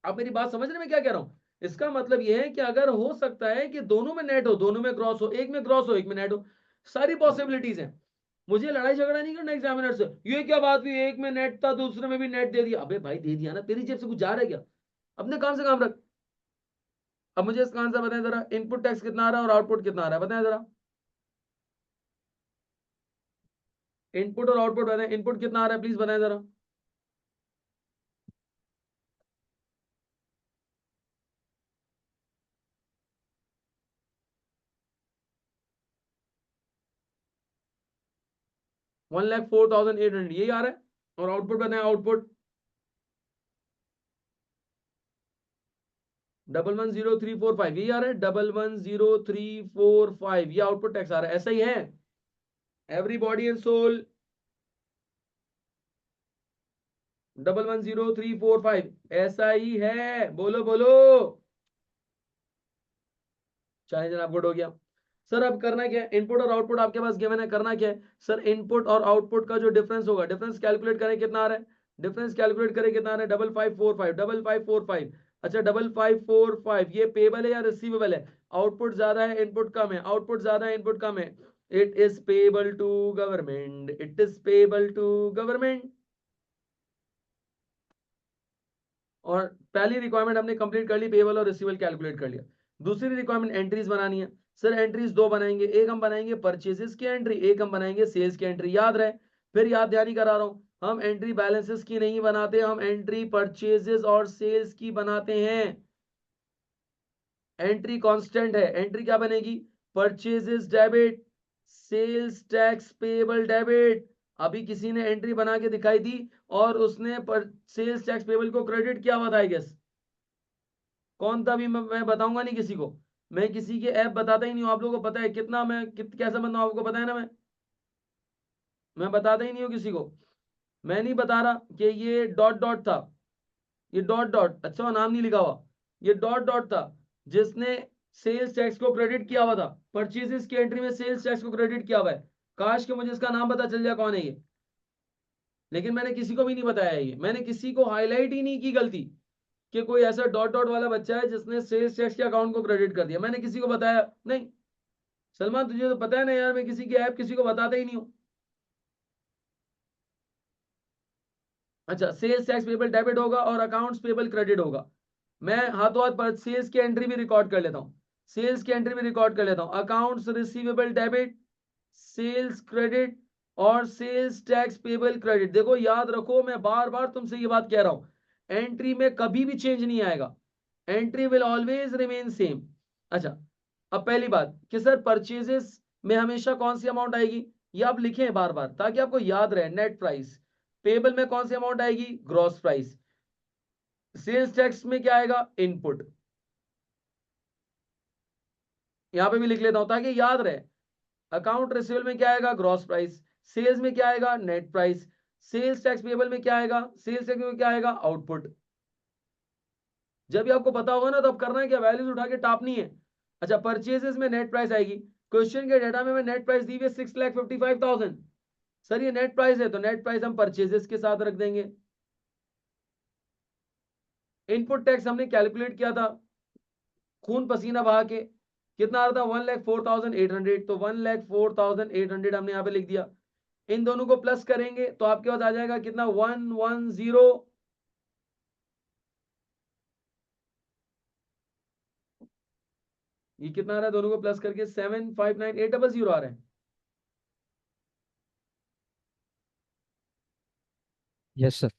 आप मेरी बात समझ रहे हैं मैं क्या कह रहा हूं? इसका मतलब ये है कि अगर हो सकता है कि दोनों में नेट हो, दोनों में क्रॉस हो, एक में क्रॉस हो एक में नेट हो, सारी पॉसिबिलिटीज हैं। मुझे लड़ाई झगड़ा नहीं करना एग्जामिनर से, ये क्या बात हुई, एक में नेट था दूसरे में भी नेट दे दिया। अबे भाई दे दिया ना, तेरी जेब से कुछ जा रहा है क्या? अपने काम से काम रख। अब मुझे इसका आंसर बताएं जरा, इनपुट टैक्स कितना आ रहा है और आउटपुट कितना आ रहा है, बताएं जरा। इनपुट और आउटपुट बताएं, इनपुट कितना आ रहा है प्लीज बताएं जरा। 1,04,800 यही आ रहा है। और आउटपुट बताएं, आउटपुट 110345 यही आ रहा है, 110345 ये आउटपुट टैक्स आ रहा है, ऐसा ही है एवरी बॉडी एंड सोल। 110345 ऐसा ही है, बोलो बोलो। चाहे जनाब, गुड हो गया। सर अब करना क्या है, इनपुट और आउटपुट आपके पास गिवन है, करना क्या है सर, इनपुट और आउटपुट का जो डिफरेंस होगा, डिफरेंस कैलकुलेट करें कितना आ रहा है, डिफरेंस कैलकुलेट करें कितना आ रहा है, 5545 5545। अच्छा, 5545 ये पेबल है या रिसीवेबल है? आउटपुट ज्यादा है इनपुट कम है, आउटपुट ज्यादा है इनपुट कम है। It is payable to government, it is payable to government. और पहली रिक्वायरमेंट हमने कंप्लीट कर ली, पेबल और रिसीवेबल कैलकुलेट कर लिया। दूसरी रिक्वायरमेंट एंट्रीज बनानी है। सर एंट्रीज दो बनाएंगे, एक हम बनाएंगे परचेजेस की एंट्री, एक हम बनाएंगे सेल्स की एंट्री। याद रहे, फिर याद दहानी करा रहा हूं, हम एंट्री बैलेंसेस की नहीं बनाते, हम एंट्री परचेजेस और सेल्स की बनाते हैं। एंट्री कांस्टेंट है, एंट्री क्या बनेगी? Purchases debit, sales tax payable debit. अभी किसी ने एंट्री बना के दिखाई दी और उसने सेल्स टैक्स पेबल को क्रेडिट किया हुआ था, आई गेस कौन था? अभी मैं बताऊंगा नहीं किसी को, मैं किसी के ऐप बताता ही नहीं हूं। आप लोगों को पता है कितना मैं कैसा बंदा हूं, आपको पता है ना। मैं बताता ही नहीं हूं किसी को। मैं नहीं बता रहा कि ये डॉट डॉट था, ये डॉट डॉट, अच्छा नाम नहीं लिखा हुआ, ये डॉट डॉट था जिसने सेल्स टैक्स को क्रेडिट किया हुआ था, परचेजेस की एंट्री में सेल्स टैक्स को क्रेडिट किया हुआ है। काश कि मुझे इसका नाम पता चल जाए कौन है ये, लेकिन मैंने किसी को भी नहीं बताया ये, मैंने किसी को हाईलाइट ही नहीं की गलती कि कोई ऐसा डॉट डॉट वाला बच्चा है जिसने सेल्स टैक्स के अकाउंट को क्रेडिट कर दिया, मैंने किसी को बताया नहीं। सलमान तुझे तो पता है ना यार, मैं किसी की ऐप किसी को बताता ही नहीं हूं। अच्छा, सेल्स टैक्स पेबल डेबिट होगा और अकाउंट्स पेबल क्रेडिट होगा। मैं हाथों हाथ पर सेल्स की एंट्री भी रिकॉर्ड कर लेता हूं, सेल्स की एंट्री भी रिकॉर्ड कर लेता हूं। Accounts receivable debit, sales credit और सेल्स टैक्स पेबल क्रेडिट। देखो याद रखो, मैं बार बार तुमसे ये बात कह रहा हूं, एंट्री में कभी भी चेंज नहीं आएगा, entry will always remain same. अच्छा, अब पहली बात कि सर परचेजेस में हमेशा कौन सी अमाउंट आएगी, ये आप लिखें बार बार ताकि आपको याद रहे, नेट प्राइस। पेबल में कौन सी अमाउंट आएगी? Gross price. सेल्स टैक्स में क्या आएगा? इनपुट। यहां पे भी लिख लेता हूं ताकि याद रहे। अकाउंट रिसीवेबल में क्या आएगा? Gross price. सेल्स में क्या आएगा? Net price. Sales tax payable में क्या आएगा? सेल्स टैक्स में क्या आएगा? आउटपुट। जब भी आपको पता होगा ना तो अब करना है क्या, वैल्यूज उठा के टापनी है। अच्छा, परचेजेस में नेट प्राइस आएगी, क्वेश्चन के डेटा में नेट प्राइस दी हुई है 6,55,000। सर ये नेट प्राइस है तो नेट प्राइस हम परचेजेस के साथ रख देंगे। इनपुट टैक्स हमने कैलकुलेट किया था खून पसीना बहा के, कितना आ रहा था 1,04,800, तो 1,04,800 हमने यहाँ पे लिख दिया। इन दोनों को प्लस करेंगे तो आपके पास आ जाएगा कितना 110, ये कितना आ रहा है दोनों को प्लस करके 759,800 आ रहा है। Yes, sir.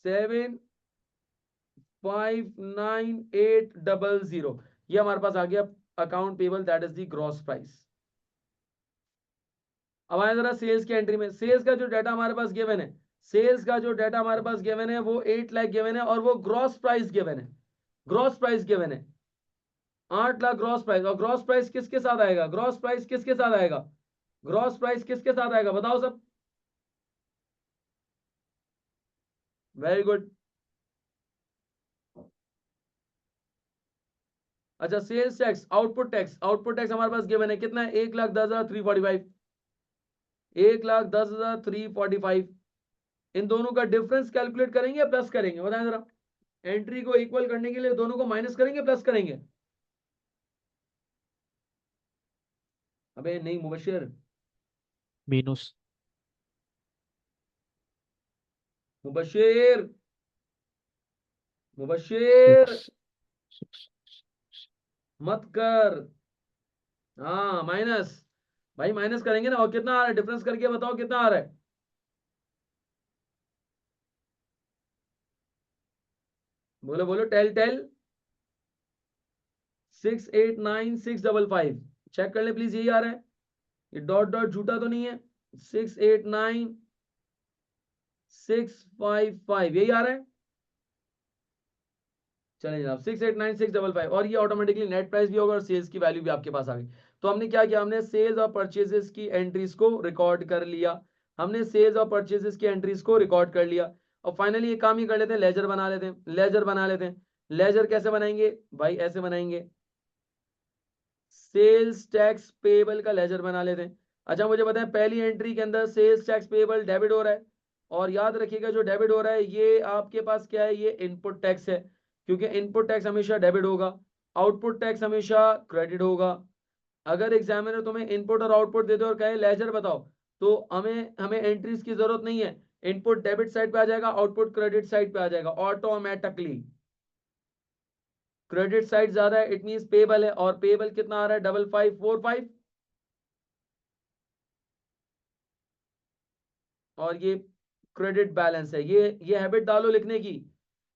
759,800, ये हमारे पास आ गया account payable, that is the gross price. अब आए जरा सेल्स की एंट्री में। सेल्स का जो डाटा हमारे पास गिवन है, सेल्स का जो डाटा हमारे पास गिवन है वो 8 लाख गिवन है, और वो ग्रॉस प्राइस गिवन है, ग्रॉस प्राइस गिवन है 8 लाख ग्रॉस प्राइस। और ग्रॉस प्राइस किसके साथ आएगा, ग्रॉस प्राइस किसके साथ आएगा, ग्रॉस प्राइस किसके साथ आएगा, बताओ सब। Very good. अच्छा, sales tax, output tax, output tax हमारे पास गिवन है कितना है 1,10,345, 1,10,345। इन दोनों का डिफरेंस कैलकुलेट करेंगे या प्लस करेंगे, बताएं जरा। एंट्री को इक्वल करने के लिए दोनों को माइनस करेंगे प्लस करेंगे। अबे नहीं मुबशिर, Minus. मुबशिर, मुबशिर, 6. मत कर। हाँ माइनस, भाई माइनस करेंगे ना। और कितना आ रहा है डिफरेंस करके बताओ कितना आ रहा है। बोलो बोलो, टेल टेल। 689,655, चेक कर ले प्लीज, यही आ रहा है, ये डॉट डॉट झूठा तो नहीं है। 689,655 यही आ रहा है। चलिए जनाब 689,655, और ये ऑटोमेटिकली नेट प्राइस भी होगा और सेल्स की वैल्यू भी आपके पास आ गई। तो हमने क्या किया, हमने सेल्स और परचेजेस की एंट्रीज को रिकॉर्ड कर लिया, हमने सेल्स और परचेजेस की एंट्रीज को रिकॉर्ड कर लिया। और फाइनली ये काम ही कर लेते हैं, लेजर बना लेते हैं, लेजर बना लेते हैं। लेजर कैसे बनाएंगे भाई, ऐसे बनाएंगे, सेल्स टैक्स पेबल का लेजर बना लेते हैं। अच्छा मुझे बताएं, पहली एंट्री के अंदर सेल्स टैक्स पेबल डेबिट हो रहा है, और याद रखिएगा जो डेबिट हो रहा है ये आपके पास क्या है, ये इनपुट टैक्स है, क्योंकि इनपुट टैक्स हमेशा डेबिट होगा, आउटपुट टैक्स हमेशा क्रेडिट होगा। अगर एग्जामिनर तुम्हें इनपुट और आउटपुट दे दो और कहे लेजर बताओ, तो हमें हमें एंट्रीज की जरूरत नहीं है, इनपुट डेबिट साइड पे आ जाएगा, आउटपुट क्रेडिट साइड पे आ जाएगा ऑटोमेटिकली। क्रेडिट साइड ज्यादा है, इट मींस पेबल है, और पेबल कितना आ रहा है 5545, और ये क्रेडिट बैलेंस है। ये हैबिट डालो लिखने की,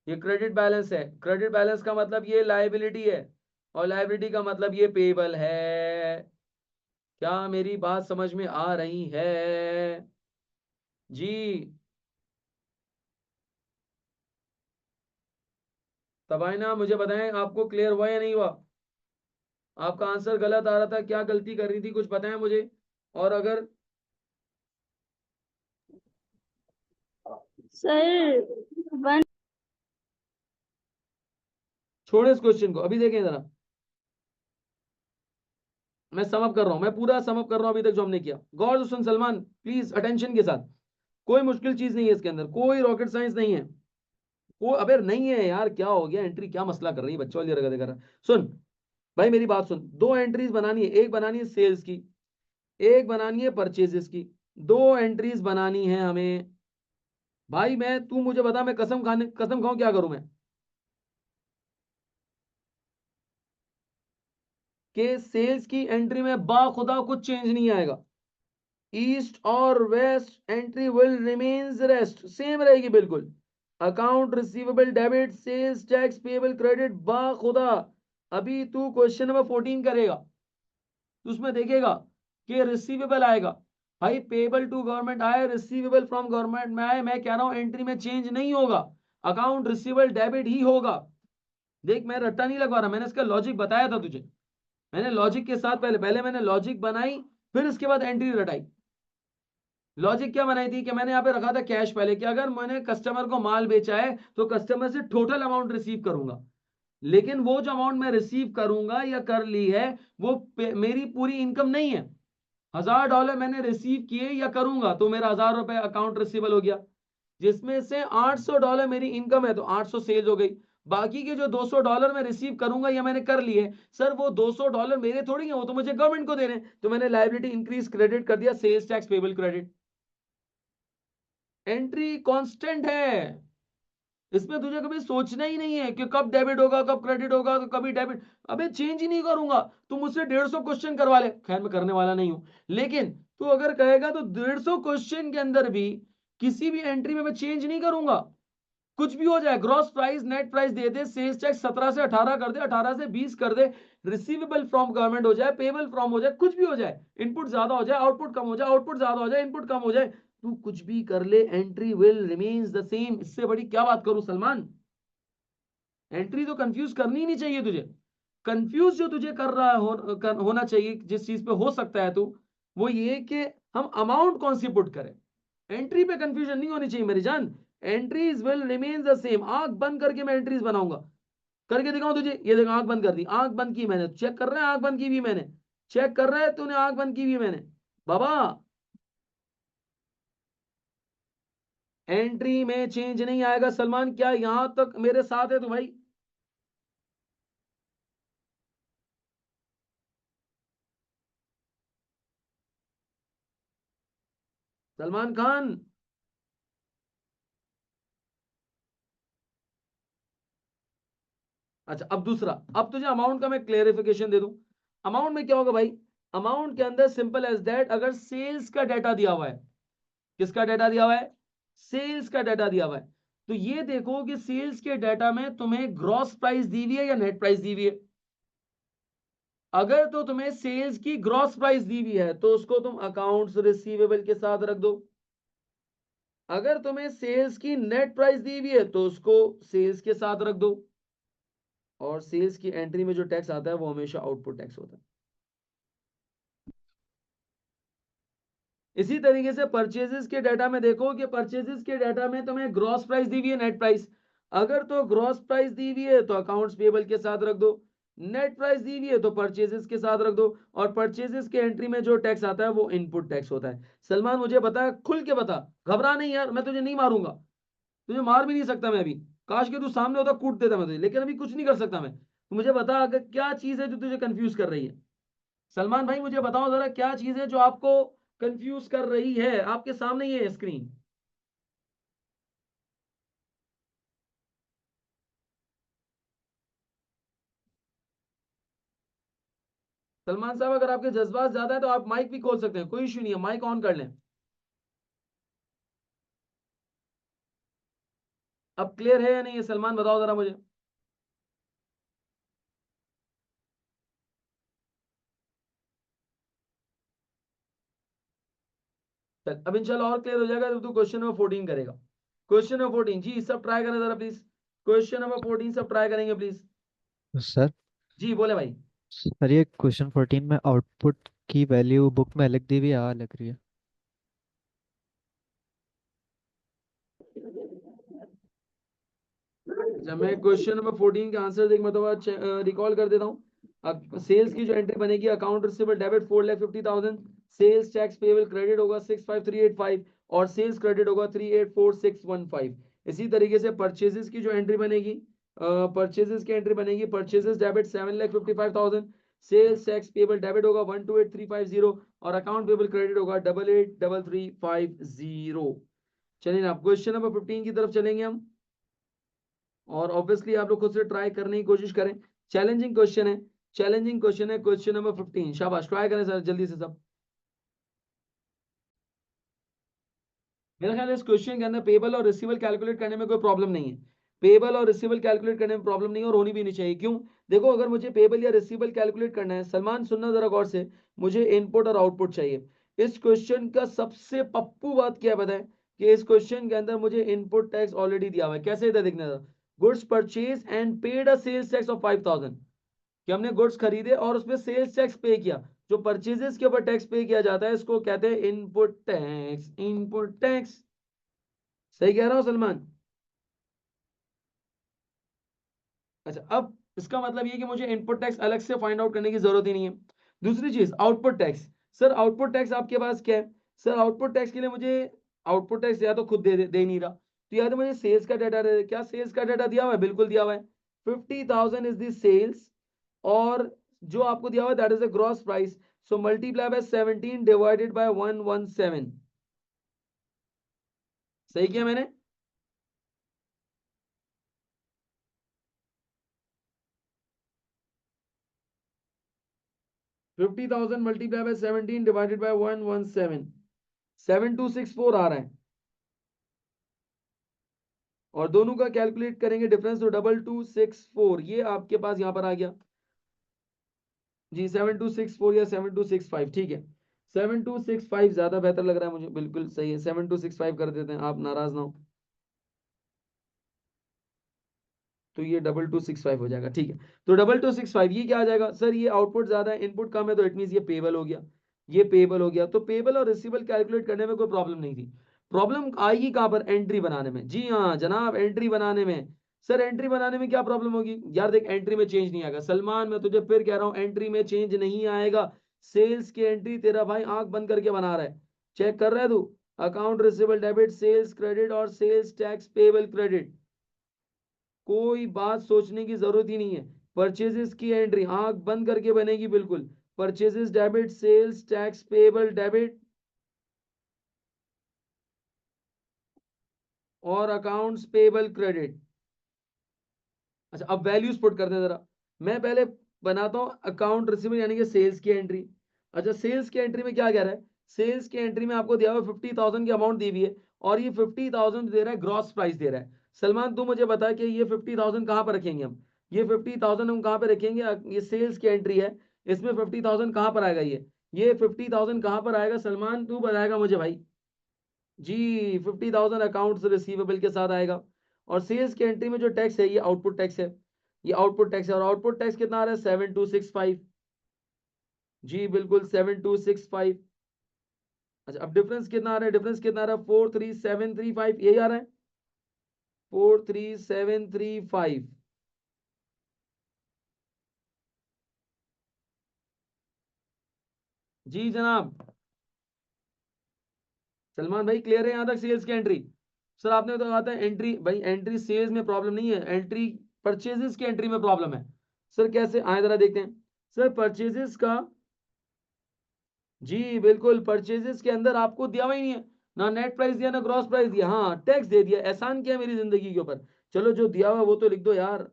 ये क्रेडिट बैलेंस है। क्रेडिट बैलेंस का मतलब ये लायबिलिटी है, और लायबिलिटी का मतलब ये पेबल है। क्या मेरी बात समझ में आ रही है जी। तब आए ना, मुझे बताएं आपको क्लियर हुआ या नहीं हुआ। आपका आंसर गलत आ रहा था, क्या गलती कर रही थी कुछ बताएं मुझे। और अगर सर 1 छोड़े इस क्वेश्चन को, अभी देखें जरा, मैं समअप कर रहा हूं, मैं पूरा समअप कर रहा हूं अभी तक जो हमने किया। गौर से सुन सलमान, प्लीज अटेंशन के साथ, कोई मुश्किल चीज नहीं है इसके अंदर, कोई रॉकेट साइंस नहीं है। वो अबे नहीं है यार, क्या हो गया, एंट्री क्या मसला कर रही है बच्चों वाली हरकतें कर रहा है। सुन भाई मेरी बात सुन, दो एंट्रीज बनानी है, एक बनानी है सेल्स की, एक बनानी है परचेजेस की, दो एंट्रीज बनानी है हमें। भाई मैं, तू मुझे बता, मैं कसम खाऊं क्या करूं मैं, कि सेल्स की एंट्री में बाखुदा कुछ चेंज नहीं आएगा, ईस्ट और west entry will remains rest, same रहेगी बिल्कुल। Account receivable debit sales tax payable credit बाखुदा। अभी तू क्वेश्चन नंबर 14 करेगा तो उसमें देखेगा कि रिसीवेबल आएगा, भाई पेबल टू गवर्नमेंट आए, रिसीवेबल फ्रॉम गवर्नमेंट में आए, मैं कह रहा हूं एंट्री में चेंज नहीं होगा, अकाउंट रिसीवेबल डेबिट ही होगा। देख मैं रट्टा नहीं लगवा रहा, मैंने इसका लॉजिक बताया था तुझे, मैंने लॉजिक के साथ पहले पहले मैंने लॉजिक बनाई, फिर इसके बाद एंट्री रटाई। लॉजिक क्या बनाई थी कि मैंने यहाँ पे रखा था कैश पहले, कि अगर मैंने कस्टमर को माल बेचा है तो कस्टमर से टोटल अमाउंट रिसीव करूंगा, लेकिन वो जो अमाउंट मैं रिसीव करूंगा या कर ली है वो मेरी पूरी इनकम नहीं है। $1000 मैंने रिसीव किए या करूंगा तो मेरा $1000 अकाउंट रिसीवेबल हो गया। जिसमें से $800 मेरी इनकम है तो 800 सेल्स हो गई, बाकी के जो $200 मैं रिसीव करूंगा या मैंने कर लिए, सर वो $200 मेरे थोड़ी हैं, वो तो मुझे गवर्नमेंट को दे रहे हैं, तो मैंने लायबिलिटी इंक्रीज क्रेडिट कर दिया, sales tax payable credit. Entry constant है, इसमें तुझे कभी सोचना ही नहीं है कि कब डेबिट होगा कब क्रेडिट होगा, तो कभी डेबिट, अबे चेंज ही नहीं करूंगा। तू मुझसे 150 क्वेश्चन करवा ले, खैर मैं करने वाला नहीं हूं, लेकिन तू अगर कहेगा तो 150 क्वेश्चन के अंदर भी किसी भी एंट्री में मैं चेंज नहीं करूंगा, कुछ भी हो जाए, ग्रॉस प्राइस नेट प्राइस दे दे, सेल्स टैक्स 17 से 18 कर दे, 18 से 20 कर दे, रिसीवेबल फ्रॉम गवर्नमेंट हो जाए, पेबल फ्रॉम हो जाए, कुछ भी हो जाए, इनपुट ज्यादा हो जाए आउटपुट कम हो जाए, आउटपुट ज्यादा हो जाए इनपुट कम हो जाए, तू कुछ भी कर ले, entry will remains the same. इससे बड़ी क्या बात करूं सलमान, एंट्री तो कंफ्यूज करनी ही नहीं चाहिए तुझे। कंफ्यूज जो तुझे कर रहा होना चाहिए, जिस चीज पे हो सकता है तू, वो ये कि हम अमाउंट कौन सी पुट करें, एंट्री पे कंफ्यूजन नहीं होनी चाहिए मेरी जान। Entries will remain the same, आंख बंद करके मैं एंट्रीज बनाऊंगा, करके दिखाऊं तुझे, ये देख आंख बंद कर दी, आंख बंद की मैंने, चेक कर रहा है आंख बंद की भी मैंने, चेक कर रहा है तूने आंख बंद की भी मैंने, बाबा एंट्री में चेंज नहीं आएगा सलमान, क्या यहां तक मेरे साथ है तू भाई? सलमान खान, अच्छा अब दूसरा, अब तुझे अमाउंट का मैं क्लेरिफिकेशन दे दूं। अमाउंट में क्या होगा भाई, अमाउंट के अंदर सिंपल एज दैट, अगर सेल्स का डाटा दिया हुआ है, किसका डाटा दिया हुआ है, सेल्स का डाटा दिया हुआ है, तो ये देखो कि सेल्स के डाटा में तुम्हें ग्रॉस प्राइस दी हुई है या नेट प्राइस दी हुई है। अगर तो तुम्हें सेल्स की ग्रॉस प्राइस दी हुई है तो उसको तुम अकाउंट्स रिसीवेबल के साथ रख दो, अगर तुम्हें सेल्स की नेट प्राइस दी हुई है तो उसको सेल्स के साथ रख दो, और सेल्स की एंट्री में जो टैक्स आता है वो हमेशा आउटपुट टैक्स होता है। इसी तरीके से परचेजेस के डाटा में देखो कि परचेजेस के डाटा में तुम्हें ग्रॉस प्राइस दी हुई है नेट प्राइस, अगर तो ग्रॉस प्राइस दी हुई है तो अकाउंट्स पेबल के साथ रख दो, नेट प्राइस दी हुई है तो परचेजेस के साथ रख दो, और परचेजेस के एंट्री में जो टैक्स आता है वो इनपुट टैक्स होता है। सलमान मुझे बता, खुल के बता, घबरा नहीं यार, मैं तुझे नहीं मारूंगा, तुझे मार भी नहीं सकता मैं अभी, काश के तू सामने होता कूट देता मैं तुझे, लेकिन अभी कुछ नहीं कर सकता मैं। तो मुझे बता अगर क्या चीज है जो तुझे कंफ्यूज कर रही है, सलमान भाई मुझे बताओ जरा क्या चीज है जो आपको कंफ्यूज कर रही है, आपके सामने ये स्क्रीन। सलमान साहब अगर आपके जज्बात ज्यादा है तो आप माइक भी खोल सकते हैं, कोई इश्यू नहीं है, माइक ऑन कर लें। अब क्लियर है या नहीं है सलमान, बताओ जरा मुझे। चल अब इंशाल्लाह और क्लियर हो जाएगा जब तू क्वेश्चन नंबर 14 करेगा। क्वेश्चन नंबर 14 जी, सब ट्राई करें जरा प्लीज, क्वेश्चन नंबर 14 सब ट्राई करेंगे प्लीज। सर जी बोले भाई। सर ये क्वेश्चन 14 में आउटपुट की वैल्यू बुक में अलग दी हुई है, आ लग रही है। जब मैं क्वेश्चन नंबर 14 का आंसर देख मतलब रिकॉल कर देता हूँ। सेल्स की जो एंट्री बनेगी, account receivable debit 4,50,000, sales tax payable credit होगा 65385, और सेल्स क्रेडिट होगा 384,615। इसी तरीके से परचेजेस की जो एंट्री बनेगी, परचेजेस की एंट्री बनेगी, purchases debit 7,55,000, sales tax payable debit होगा 128,350, और अकाउंट पेबल क्रेडिट होगा 88,3350। चलिए ना क्वेश्चन नंबर 15 की तरफ चलेंगे हम, और ऑब्वियसली आप लोग खुद से ट्राई करने की कोशिश करें, चैलेंजिंग क्वेश्चन है, चैलेंजिंग क्वेश्चन है, क्वेश्चन नंबर 15, शाबाश ट्राई करें सर जल्दी से सब। मेरा ख्याल है इस क्वेश्चन के अंदर पेबल और रिसीवल कैलकुलेट करने में कोई प्रॉब्लम नहीं है, पेबल और रिसीवल कैलकुलेट करने में प्रॉब्लम नहीं है, और होनी भी नहीं चाहिए। क्यों? देखो अगर मुझे पेबल या रिसीवल कैलकुलेट करना है, सलमान सुनना जरा गौर से, मुझे इनपुट और आउटपुट चाहिए। इस क्वेश्चन का सबसे पप्पू बात क्या बताएं कि इस क्वेश्चन के अंदर मुझे इनपुट टैक्स ऑलरेडी दिया हुआ है। कैसे इधर देखना था, goods purchase and paid a sales tax of 5,000, कि हमने गुड्स खरीदे और उसमें सेल्स टैक्स पे किया, जो परचेजेस के ऊपर टैक्स पे किया जाता है इसको कहते हैं इनपुट टैक्स, इनपुट टैक्स। सही कह रहा हूं सलमान? अच्छा अब इसका मतलब ये कि मुझे इनपुट टैक्स अलग से फाइंड आउट करने की जरूरत ही नहीं है। दूसरी चीज output tax, sir output tax आपके पास क्या है? सर आउटपुट टैक्स के लिए मुझे, आउटपुट टैक्स या तो खुद दे नहीं रहा, तो यार मुझे सेल्स का डाटा क्या सेल्स का डाटा दिया हुआ है? बिल्कुल दिया हुआ है। 50,000 इज द सेल्स और जो आपको दिया हुआ है that is the gross price. So multiply by 17 divided by 117। सही किया मैंने? Fifty thousand multiply by 17 divided by 117, 7264 आ रहा है। और दोनों का कैलकुलेट करेंगे डिफरेंस तो 2264 ये आपके पास यहां पर आ गया जी। 7264 या 7265 ठीक है। 7265 ज्यादा बेहतर लग रहा है मुझे। बिल्कुल सही है, 7265 कर देते हैं, आप नाराज ना हो। तो ये 2265 हो जाएगा। ठीक है, तो 2265 ये क्या आ जाएगा सर? ये आउटपुट ज्यादा है, इनपुट कम है, तो इट मीन ये पेबल हो गया। ये पेबल हो गया, तो पेबल और रिसीवेबल कैलकुलेट करने में कोई प्रॉब्लम नहीं थी। प्रॉब्लम आएगी कहां पर? एंट्री बनाने में। जी हाँ जनाब, एंट्री बनाने में। सर एंट्री बनाने में क्या प्रॉब्लम होगी? यार देख, एंट्री में चेंज नहीं आएगा सलमान, मैं तुझे फिर कह रहा हूं, एंट्री में चेंज नहीं आएगा। सेल्स की एंट्री तेरा भाई आंख बंद करके बना रहा है, चेक कर रहा है तू। Account receivable debit, sales credit और सेल्स टैक्स पेबल क्रेडिट, कोई बात सोचने की जरूरत ही नहीं है। परचेजेस की एंट्री आंख बंद करके बनेगी बिल्कुल। Purchases debit, sales tax payable debit और अकाउंट्स पेबल क्रेडिट। अच्छा अब वैल्यूज पुट करते हैं जरा। मैं पहले बनाता हूं अकाउंट रिसीवेबल यानी कि सेल्स की एंट्री। अच्छा सेल्स की एंट्री में क्या कह रहा है? सेल्स की एंट्री में आपको दिया हुआ 50,000 की अमाउंट दी हुई है और ये 50,000 दे रहा है, ग्रॉस प्राइस दे रहा है। सलमान तू मुझे बता कि ये 50,000 कहां पर रखेंगे हम? ये 50,000 हम कहां पर रखेंगे? ये सेल्स की एंट्री है, इसमें 50,000 कहां पर आएगा? ये 50,000 कहां पर आएगा सलमान, तू बताएगा मुझे भाई। जी 50,000 अकाउंट्स रिसीवेबल के साथ आएगा। और सेल्स की एंट्री में जो टैक्स है ये आउटपुट टैक्स है। ये आउटपुट टैक्स है और आउटपुट टैक्स कितना आ रहा है? 7265। जी बिल्कुल 7265। अच्छा अब डिफरेंस कितना आ रहा है? डिफरेंस कितना आ रहा है? 43735 यही आ रहा है, 43735। जी जनाब। सलमान भाई क्लियर है यहां तक सेल्स की एंट्री? सर आपने तो कहा था एंट्री, भाई एंट्री सेल्स में प्रॉब्लम नहीं है, एंट्री परचेजेस की एंट्री में प्रॉब्लम है। सर कैसे आए जरा देखते हैं। सर परचेजेस का, जी बिल्कुल परचेजेस के अंदर आपको दिया हुआ ही नहीं है, ना नेट प्राइस दिया ना ग्रॉस प्राइस दिया। हाँ टैक्स दे दिया, एहसान किया मेरी जिंदगी के ऊपर। चलो जो दिया हुआ वो तो लिख दो यार।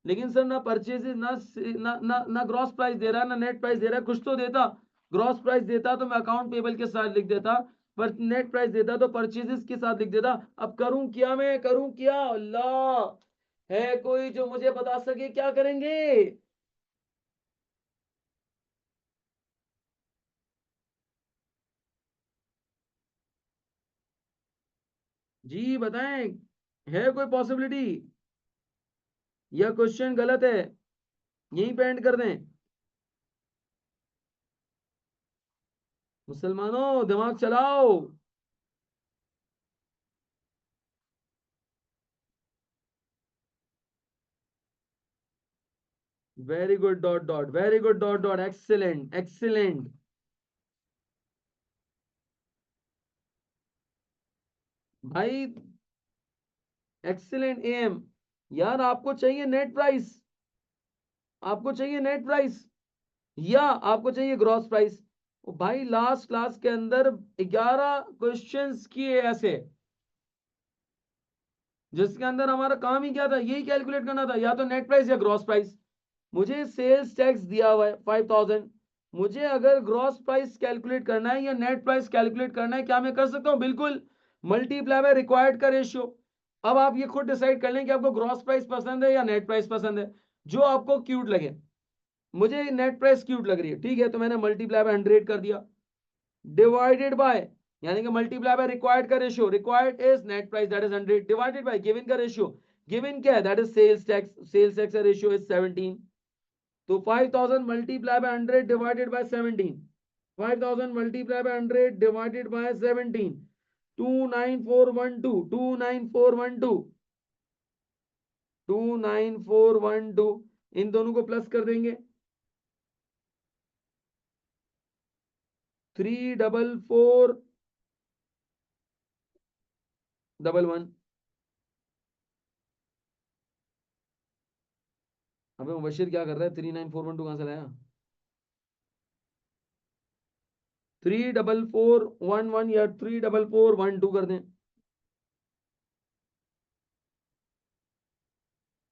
लेकिन सर ना परचेजेस ना ग्रॉस प्राइस दे रहा है ना नेट प्राइस दे रहा है। कुछ तो देता, ग्रॉस प्राइस देता तो मैं अकाउंट पेबल के साथ लिख देता, पर नेट प्राइस देता तो परचेजेस के साथ लिख देता। अब करूं क्या, मैं करूं क्या? अल्लाह, है कोई जो मुझे बता सके क्या करेंगे? जी बताएं, है कोई पॉसिबिलिटी या क्वेश्चन गलत है? यहीं पे एंड कर दें? मुसलमानों दिमाग चलाओ। Very good dot dot, very good dot dot, excellent excellent. भाई एक्सीलेंट एम। यार आपको चाहिए नेट प्राइस, आपको चाहिए नेट प्राइस या आपको चाहिए ग्रॉस प्राइस? भाई लास्ट क्लास के अंदर 11 क्वेश्चंस किए ऐसे, जिसके अंदर हमारा काम ही क्या था? यही कैलकुलेट करना था, या तो नेट प्राइस या ग्रॉस प्राइस। मुझे सेल्स टैक्स दिया हुआ है 5,000, मुझे अगर ग्रॉस प्राइस कैलकुलेट करना है या नेट प्राइस कैलकुलेट करना है, क्या मैं कर सकता हूं? बिल्कुल, मल्टीप्लाई बाय रिक्वायर्ड का रेशियो। अब आप ये खुद डिसाइड कर लें कि आपको ग्रॉस प्राइस पसंद है या नेट प्राइस पसंद है, जो आपको क्यूट लगे। मुझे नेट प्राइस क्यूट लग रही है, ठीक है, तो मैंने मल्टीप्लाई बाय 100 कर दिया, डिवाइडेड बाय, यानी कि मल्टीप्लाई बाय रिक्वायर्ड का ratio, required is net price that is 100 divided by given का रेशियो, गिवन क्या है? That is sales tax, sales tax का रेशियो इज 17। तो 5,000 multiply by 100 divided by 17, 5,000 multiply by 100 divided by 17, 29412, 29412, 29412, इन दोनों को प्लस कर देंगे, 344 11 अबे मुबशिर क्या कर रहा है 39412 कहां से लाया 34411 या 34412 कर दें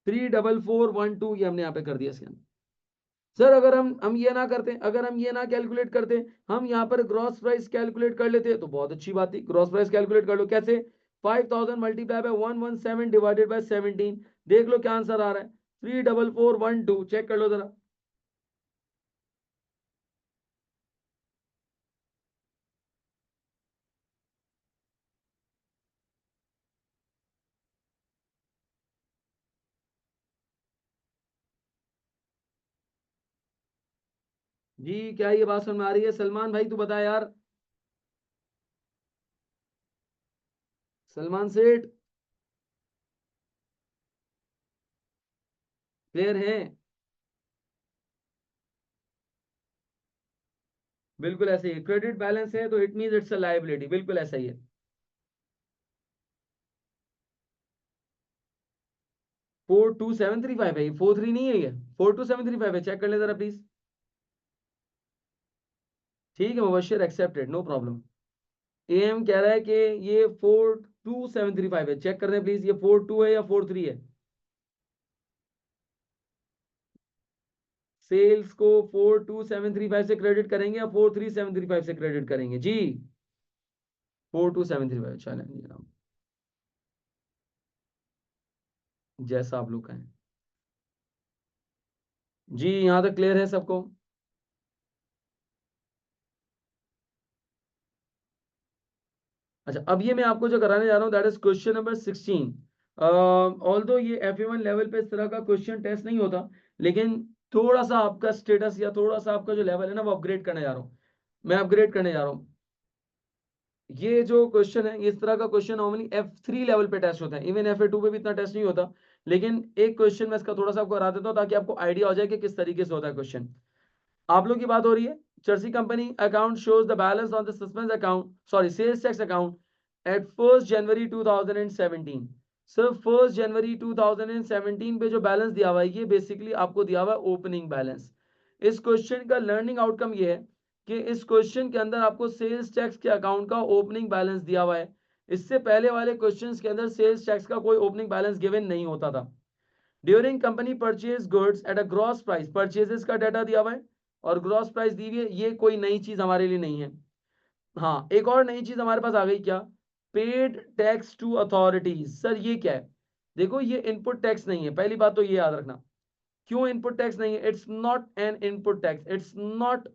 34412 ये हमने यहाँ पे कर दिया इसके अंदर सर अगर हम ये ना करते अगर हम ये ना कैलकुलेट करते हम यहाँ पर ग्रॉस प्राइस कैलकुलेट कर लेते तो बहुत अच्छी बात थी ग्रॉस प्राइस कैलकुलेट कर लो कैसे 5000 मल्टीप्लाई बाय 117 डिवाइडेड बाय 17 देख लो क्या आंसर आ रहा है 34412 चेक कर लो जरा जी क्या ये बात समझ में आ रही है सलमान भाई तू बता यार सलमान सेठ क्लियर है बिल्कुल ऐसे ही क्रेडिट बैलेंस है तो it means it's a liability बिल्कुल ऐसा ही है 42735 है ये 43 नहीं है ये 42735 है चेक कर ले जरा प्लीज ठीक है Mubashir accepted no problem M कह रहा है कि ये 42735 है चेक कर रहे हैं प्लीज ये 42 है या 43 है सेल्स को 42735 से क्रेडिट करेंगे या 43735 से क्रेडिट करेंगे जी 42735 चलें जैसा आप लोग कहें जी यहाँ तक क्लियर है सबको अच्छा अब ये मैं आपको जो कराने जा रहा हूँ that is question number 16 although ये FA1 लेवल पे इस तरह का क्वेश्चन टेस्ट नहीं होता लेकिन थोड़ा सा आपका स्टेटस या थोड़ा सा आपका जो लेवल है ना वो अपग्रेड करने जा रहा हूँ मैं अपग्रेड करने जा रहा हूँ ये जो क्वेश्चन है इस तरह का क्वेश्चन नॉर्मली F3 लेवल पे टेस्ट होता है इवन FA2 पे भी इतना टेस्ट नहीं होता लेकिन एक क्वेश्चन मैं इसका थोड़ा सा आपको करा देता हूँ ताकि आपको आइडिया हो जाए कि किस तरीके से होता है क्वेश्चन आप लोग की बात हो रही है चर्सी company account shows the balance on the suspense account sorry sales tax account at 1 January 2017 sir 1 January 2017 पे जो बैलेंस दिया हुआ है ये बेसिकली आपको दिया हुआ है ओपनिंग बैलेंस इस क्वेश्चन का लर्निंग आउटकम ये है कि इस क्वेश्चन के अंदर आपको सेल्स टैक्स के अकाउंट का ओपनिंग बैलेंस दिया हुआ है इससे पहले वाले क्वेश्चंस के अंदर सेल्स टैक्स का कोई ओपनिंग बैलेंस गिवन नहीं होता था during company purchase goods at a gross price purchases का डाटा दिया हुआ है और ग्रॉस प्राइस दी हुई है ये कोई नई चीज हमारे लिए नहीं है हाँ एक और नई चीज हमारे पास आ गई क्या paid tax to authorities sir ये क्या है देखो ये इनपुट टैक्स नहीं है पहली बात तो ये याद रखना क्यों इनपुट टैक्स नहीं है it's not an input tax it's not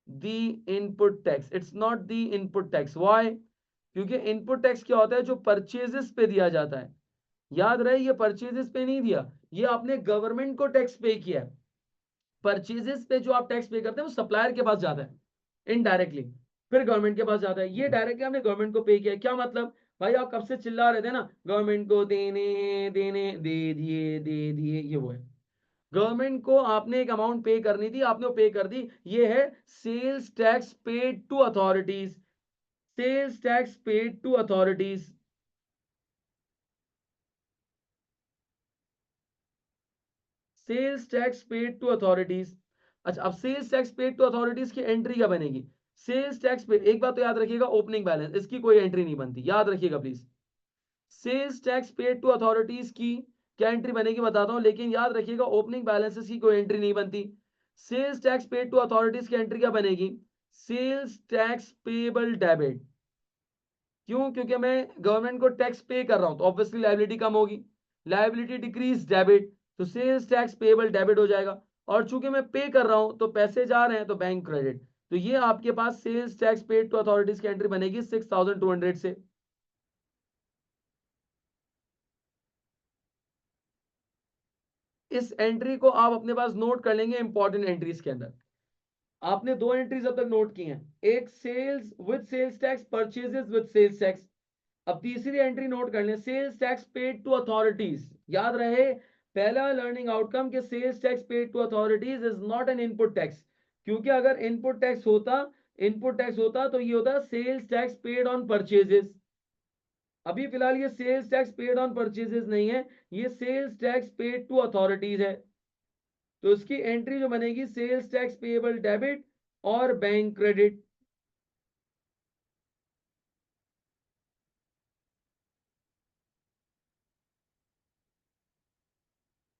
the input tax it's not the input tax why क्योंकि इनपुट टैक्स क्या होता है जो परचेजेस पे दिया जाता है याद रहे ये परचेजेस पे नहीं दिया ये आपने गवर्नमेंट को टैक्स पे किया है परचेजेस पे जो आप टैक्स पे करते हैं वो सप्लायर के पास जाता है इनडायरेक्टली फिर गवर्नमेंट के पास जाता है ये डायरेक्टली आपने गवर्नमेंट को पे किया क्या मतलब भाई आप कब से चिल्ला रहे थे ना गवर्नमेंट को देने देने दे दिए ये वो है गवर्नमेंट को आपने एक अमाउंट पे करनी थी आपने वो पे कर दी ये है sales tax paid to authorities sales tax paid to authorities sales tax paid to authorities अच्छा अब sales tax paid to authorities की एंट्री क्या बनेगी सेल्स टैक्स पे एक बात तो याद रखिएगा ओपनिंग बैलेंस इसकी कोई एंट्री नहीं बनती याद रखिएगा please sales tax paid to authorities की क्या एंट्री बनेगी बताता हूं लेकिन याद रखिएगा ओपनिंग बैलेंसेस की कोई एंट्री नहीं बनती sales tax paid to authorities की एंट्री क्या बनेगी सेल्स टैक्स पेबल डेबिट क्यों क्योंकि मैं गवर्नमेंट को टैक्स पे कर रहा हूं तो ऑब्वियसली लायबिलिटी कम होगी लायबिलिटी डिक्रीज डेबिट तो सेल्स टैक्स पेबल डेबिट हो जाएगा और चूंकि मैं पे कर रहा हूं तो पैसे जा रहे हैं तो बैंक क्रेडिट तो ये आपके पास sales tax paid to authorities की एंट्री बनेगी 6200 से इस एंट्री को आप अपने पास नोट कर लेंगे इंपॉर्टेंट एंट्रीज के अंदर आपने दो एंट्रीज अब तक नोट की हैं एक sales with sales tax purchases with sales tax अब तीसरी एंट्री नोट कर लें sales tax paid to authorities याद रहे पहला लर्निंग आउटकम के sales tax paid to authorities is not an input tax क्योंकि अगर इनपुट टैक्स होता तो ये होता sales tax paid on purchases अभी फिलहाल ये sales tax paid on purchases नहीं है, ये sales tax paid to authorities है। तो इसकी एंट्री जो बनेगी सेल्स टैक्स पेएबल डेबिट और बैंक क्रेडिट।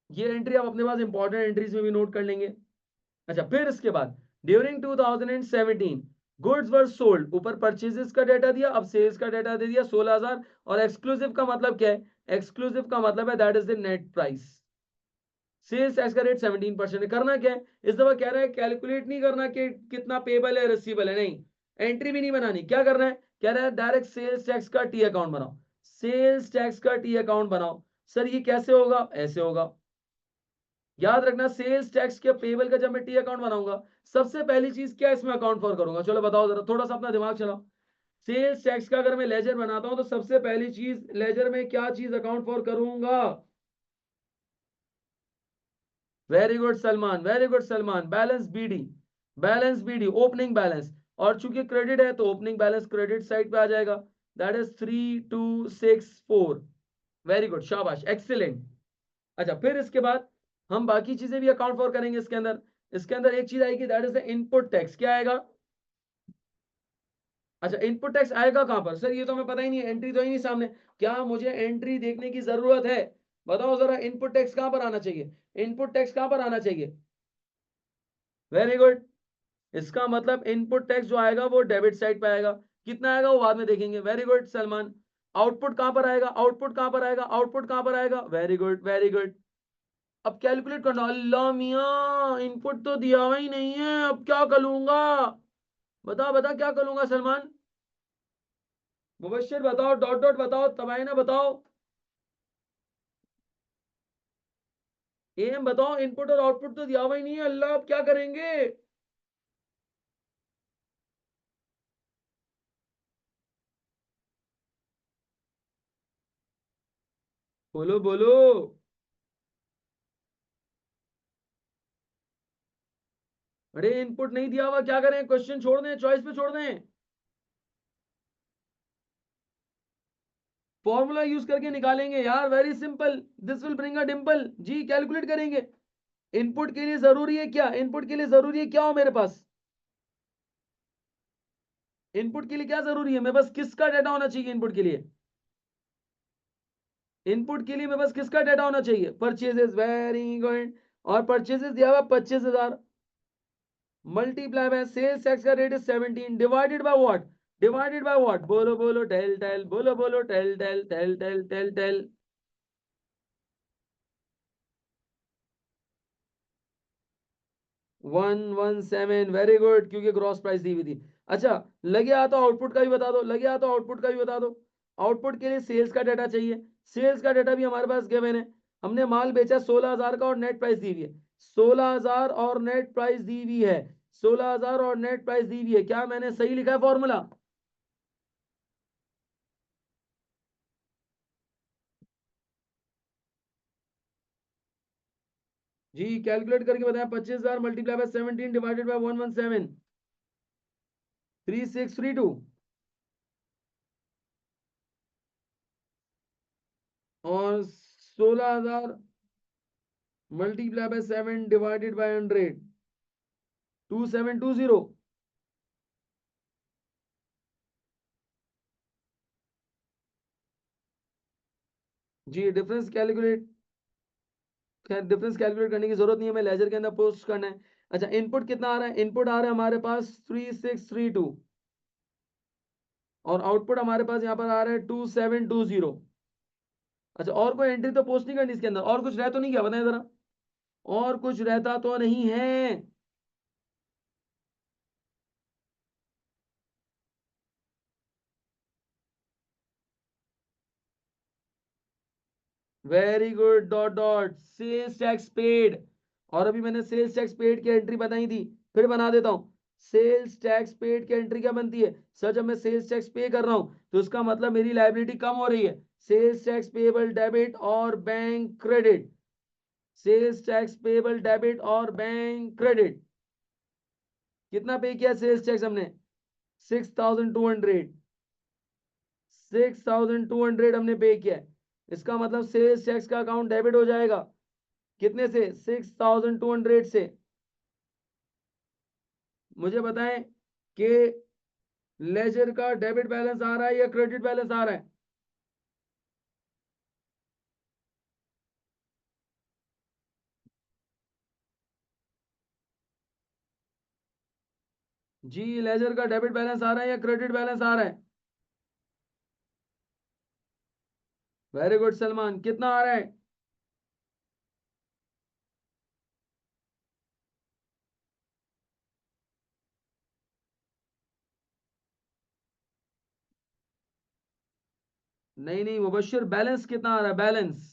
ये एंट्री आप अपने पास इंपॉर्टेंट एंट्रीज में भी नोट कर लेंगे। अच्छा, फिर इसके बाद ड्यूरिंग 2017 गुड्स वर सोल्ड, ऊपर परचेजेस का डाटा दिया, अब सेल्स का डाटा दे दिया 16,000। और एक्सक्लूसिव का मतलब क्या है? एक्सक्लूसिव का मतलब है that is the net price. Sales tax का रेट 17% है। करना क्या है इस दफा? कह रहा है कैलकुलेट नहीं करना कि कितना पेबल है रिसीवेबल है, नहीं, एंट्री भी नहीं बनानी। क्या करना है? कह रहा है डायरेक्ट सेल्स टैक्स का टी अकाउंट बनाओ। सेल्स टैक्स का टी अकाउंट बनाओ। सर ये कैसे होगा? ऐसे होगा। याद रखना, सेल्स टैक्स के पेबल का जब मैं टी अकाउंट बनाऊंगा, सबसे पहली चीज क्या इसमें अकाउंट फॉर करूंगा? चलो बताओ जरा, थोड़ा सा अपना दिमाग चलाओ। सेल्स टैक्स का अगर मैं लेजर बनाता हूं तो सबसे पहली चीज लेजर में क्या चीज अकाउंट फॉर करूंगा? Very good Salman, very good Salman. Balance BD, balance BD opening balance. और चूंकि क्रेडिट है तो ओपनिंग बैलेंस क्रेडिट साइड पे आ जाएगा, दैट इज 3264। वेरी गुड, शाबाश, एक्सीलेंट। अच्छा, फिर इसके बाद हम बाकी चीजें भी अकाउंट फॉर करेंगे इसके अंदर। इसके अंदर एक चीज आएगी that is the input tax. क्या आएगा? अच्छा, इनपुट टैक्स आएगा कहां पर? सर ये तो हमें पता ही नहीं है, एंट्री तो ही नहीं सामने। क्या मुझे एंट्री देखने की जरूरत है? बताओ जरा, इनपुट टैक्स कहां पर आना चाहिए? इनपुट टैक्स कहां पर आना चाहिए? Very good. इसका मतलब इनपुट टैक्स जो आएगा वो डेबिट साइड पे आएगा। कितना आएगा वो बाद में देखेंगे। Very good Salman. आउटपुट कहां पर आएगा? आउटपुट कहां पर आएगा? आउटपुट कहां पर आएगा? Very good, very good. अब कैलकुलेट करना। अल्लाह मियाँ, इनपुट तो दिया हुआ ही नहीं है, अब क्या करूंगा? बता बता, क्या करूंगा सलमान? मुबश्शिर बताओ, डॉट डॉट बताओ, तबायना बताओ, एम बताओ। इनपुट और आउटपुट तो दिया हुआ ही नहीं है, अल्लाह अब क्या करेंगे? बोलो बोलो। अरे इनपुट नहीं दिया हुआ, क्या करें? क्वेश्चन छोड़ दें, चॉइस पे छोड़ दें? फॉर्मूला यूज करके निकालेंगे यार, very simple, this will bring a dimple जी। कैलकुलेट करेंगे। इनपुट के लिए जरूरी है क्या? इनपुट के लिए जरूरी है क्या हो मेरे पास? इनपुट के लिए क्या जरूरी है? मेरे पास किसका डाटा होना चाहिए इनपुट के लिए? इनपुट के लिए मेरे पास किसका डाटा होना चाहिए? Purchases, very good. और परचेजेस दिया हुआ 25,000, मल्टीप्लाई बाय सेल्स टैक्स का rate is 17 divided by what? Divided by what? बोलो बोलो, टेल टेल, बोलो बोलो, tell tell tell tell tell tell. 117, very good, क्योंकि ग्रॉस प्राइस दी हुई थी। अच्छा, लगे आ तो आउटपुट का भी बता दो, लगे आ तो आउटपुट का भी बता दो। आउटपुट के लिए सेल्स का डाटा चाहिए। सेल्स का डाटा भी हमारे पास गिवन है। हमने माल बेचा 16,000 का और नेट प्राइस दी हुई है। 16,000 और नेट प्राइस दी हुई है। 16,000 और नेट प्राइस दी हुई है। क्या मैंने सही लिखा है फॉर्मूला? जी कैलकुलेट करके बताया। 25,000 मल्टीप्लाई बाय 17 डिवाइडेड बाय 117, 3632। और 16,000 मल्टीप्लाई बाय 7 डिवाइडेड बाय 100, 2720। जी डिफरेंस कैलकुलेट, डिफरेंस कैलकुलेट करने की जरूरत नहीं है, मैं लेजर के अंदर पोस्ट करना है। अच्छा, इनपुट कितना आ रहा है? इनपुट आ रहा है हमारे पास 3632 और आउटपुट हमारे पास यहाँ पर आ रहा है 2720। अच्छा, और कोई एंट्री तो पोस्ट नहीं करनी इसके अंदर? और कुछ रह तो नहीं गया? बताएं जरा, और कुछ रहता तो नहीं है? Very good, dot dot, sales tax paid. और अभी मैंने सेल्स टैक्स पेड की एंट्री बताई थी, फिर बना देता हूं। सेल्स टैक्स पेड की एंट्री क्या बनती है? सर जब मैं सेल्स टैक्स पे कर रहा हूं तो उसका मतलब मेरी लायबिलिटी कम हो रही है। सेल्स टैक्स पेबल डेबिट और bank credit. Sales tax payable debit और बैंक क्रेडिट। कितना पे किया सेल्स टैक्स हमने? 6,200, 6200 हमने पे किया है, इसका मतलब सेल्स टैक्स का अकाउंट डेबिट हो जाएगा कितने से? 6200 से। मुझे बताएं कि लेजर का डेबिट बैलेंस आ रहा है या क्रेडिट बैलेंस आ रहा है? जी, लेजर का डेबिट बैलेंस आ रहा है या क्रेडिट बैलेंस आ रहा है? वेरी गुड सलमान, कितना आ रहा है? नहीं नहीं मुबश्शिर, बैलेंस कितना आ रहा है? बैलेंस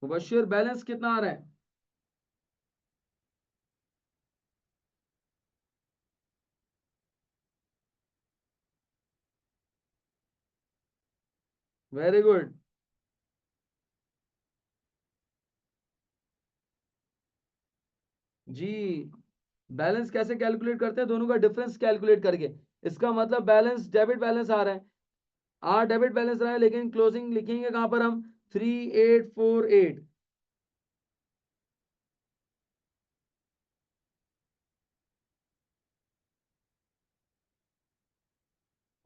मुबश्शिर, बैलेंस कितना आ रहा है? Very good. जी, बैलेंस कैसे कैलकुलेट करते हैं? दोनों का डिफरेंस कैलकुलेट करके। इसका मतलब बैलेंस डेबिट बैलेंस आ रहा है, डेबिट बैलेंस रहा है, लेकिन क्लोजिंग लिखेंगे कहां पर हम? 3848।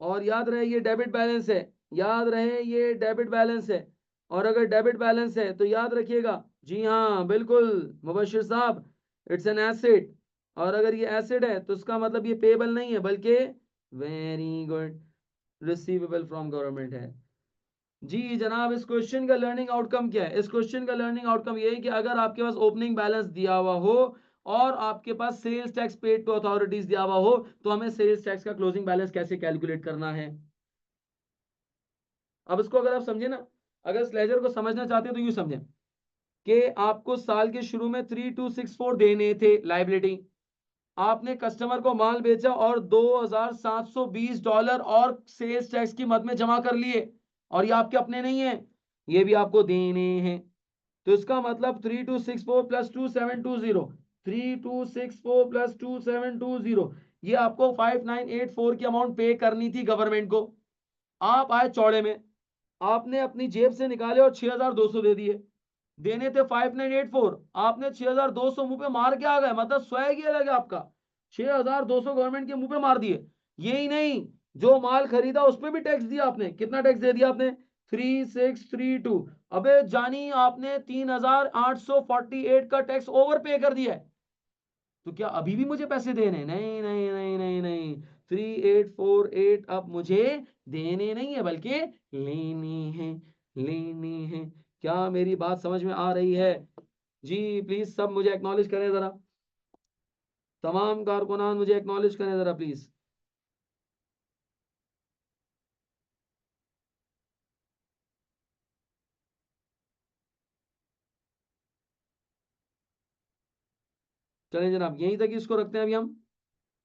और याद रहे ये डेबिट बैलेंस है, याद रहे ये डेबिट बैलेंस है। और अगर डेबिट बैलेंस है तो याद रखिएगा, जी हाँ बिल्कुल मुबश्शिर साहब, इट्स एन एसेट। और अगर ये एसेट है तो इसका मतलब ये पेबल नहीं है, बल्कि very good, receivable from government है। जी जनाब, इस क्वेश्चन का लर्निंग आउटकम क्या है? इस क्वेश्चन का लर्निंग आउटकम ये है कि अगर आपके पास ओपनिंग बैलेंस दिया हुआ हो और आपके पास sales tax paid to authorities दिया हुआ हो, तो हमें सेल्स टैक्स का क्लोजिंग बैलेंस कैसे कैलकुलेट करना है। अब इसको अगर आप समझे ना, अगर इस लेजर को समझना चाहते हैं तो यूं समझें कि आपको साल के शुरू में 3264 देने थे लाइबिलिटी, आपने कस्टमर को माल बेचा और $2720 और सेल्स टैक्स की मद में जमा कर लिए, और ये आपके अपने नहीं है, ये भी आपको देने हैं। तो इसका मतलब 3264 प्लस 2720, 3264 प्लस 2720, ये आपको 5984 की अमाउंट पे करनी थी गवर्नमेंट को। आप आए चौड़े में, आपने अपनी जेब से निकाले और 6200 दे दिए। देने थे 5984, आपने 6200 मुंह पे मार के आ गए, मतलब स्वयं ही अलग है आपका। 6200 गवर्नमेंट के मुंह पे मार दिए। यही नहीं, जो माल खरीदा उस पर भी टैक्स दिया आपने। कितना टैक्स दे दिया आपने? 3632। अबे जानी, आपने 3848 का टैक्स ओवर पे कर दिया है। तो क्या अभी भी मुझे पैसे देने हैं? नहीं नहीं नहीं नहीं नहीं, 3848 अब मुझे देने नहीं है, बल्कि लेने हैं, लेने हैं। क्या मेरी बात समझ में आ रही है? जी प्लीज सब मुझे एक्नॉलेज करें जरा, तमाम कारकुनान मुझे एक्नॉलेज करें जरा प्लीज। चलें जनाब, यहीं तक इसको रखते हैं अभी हम।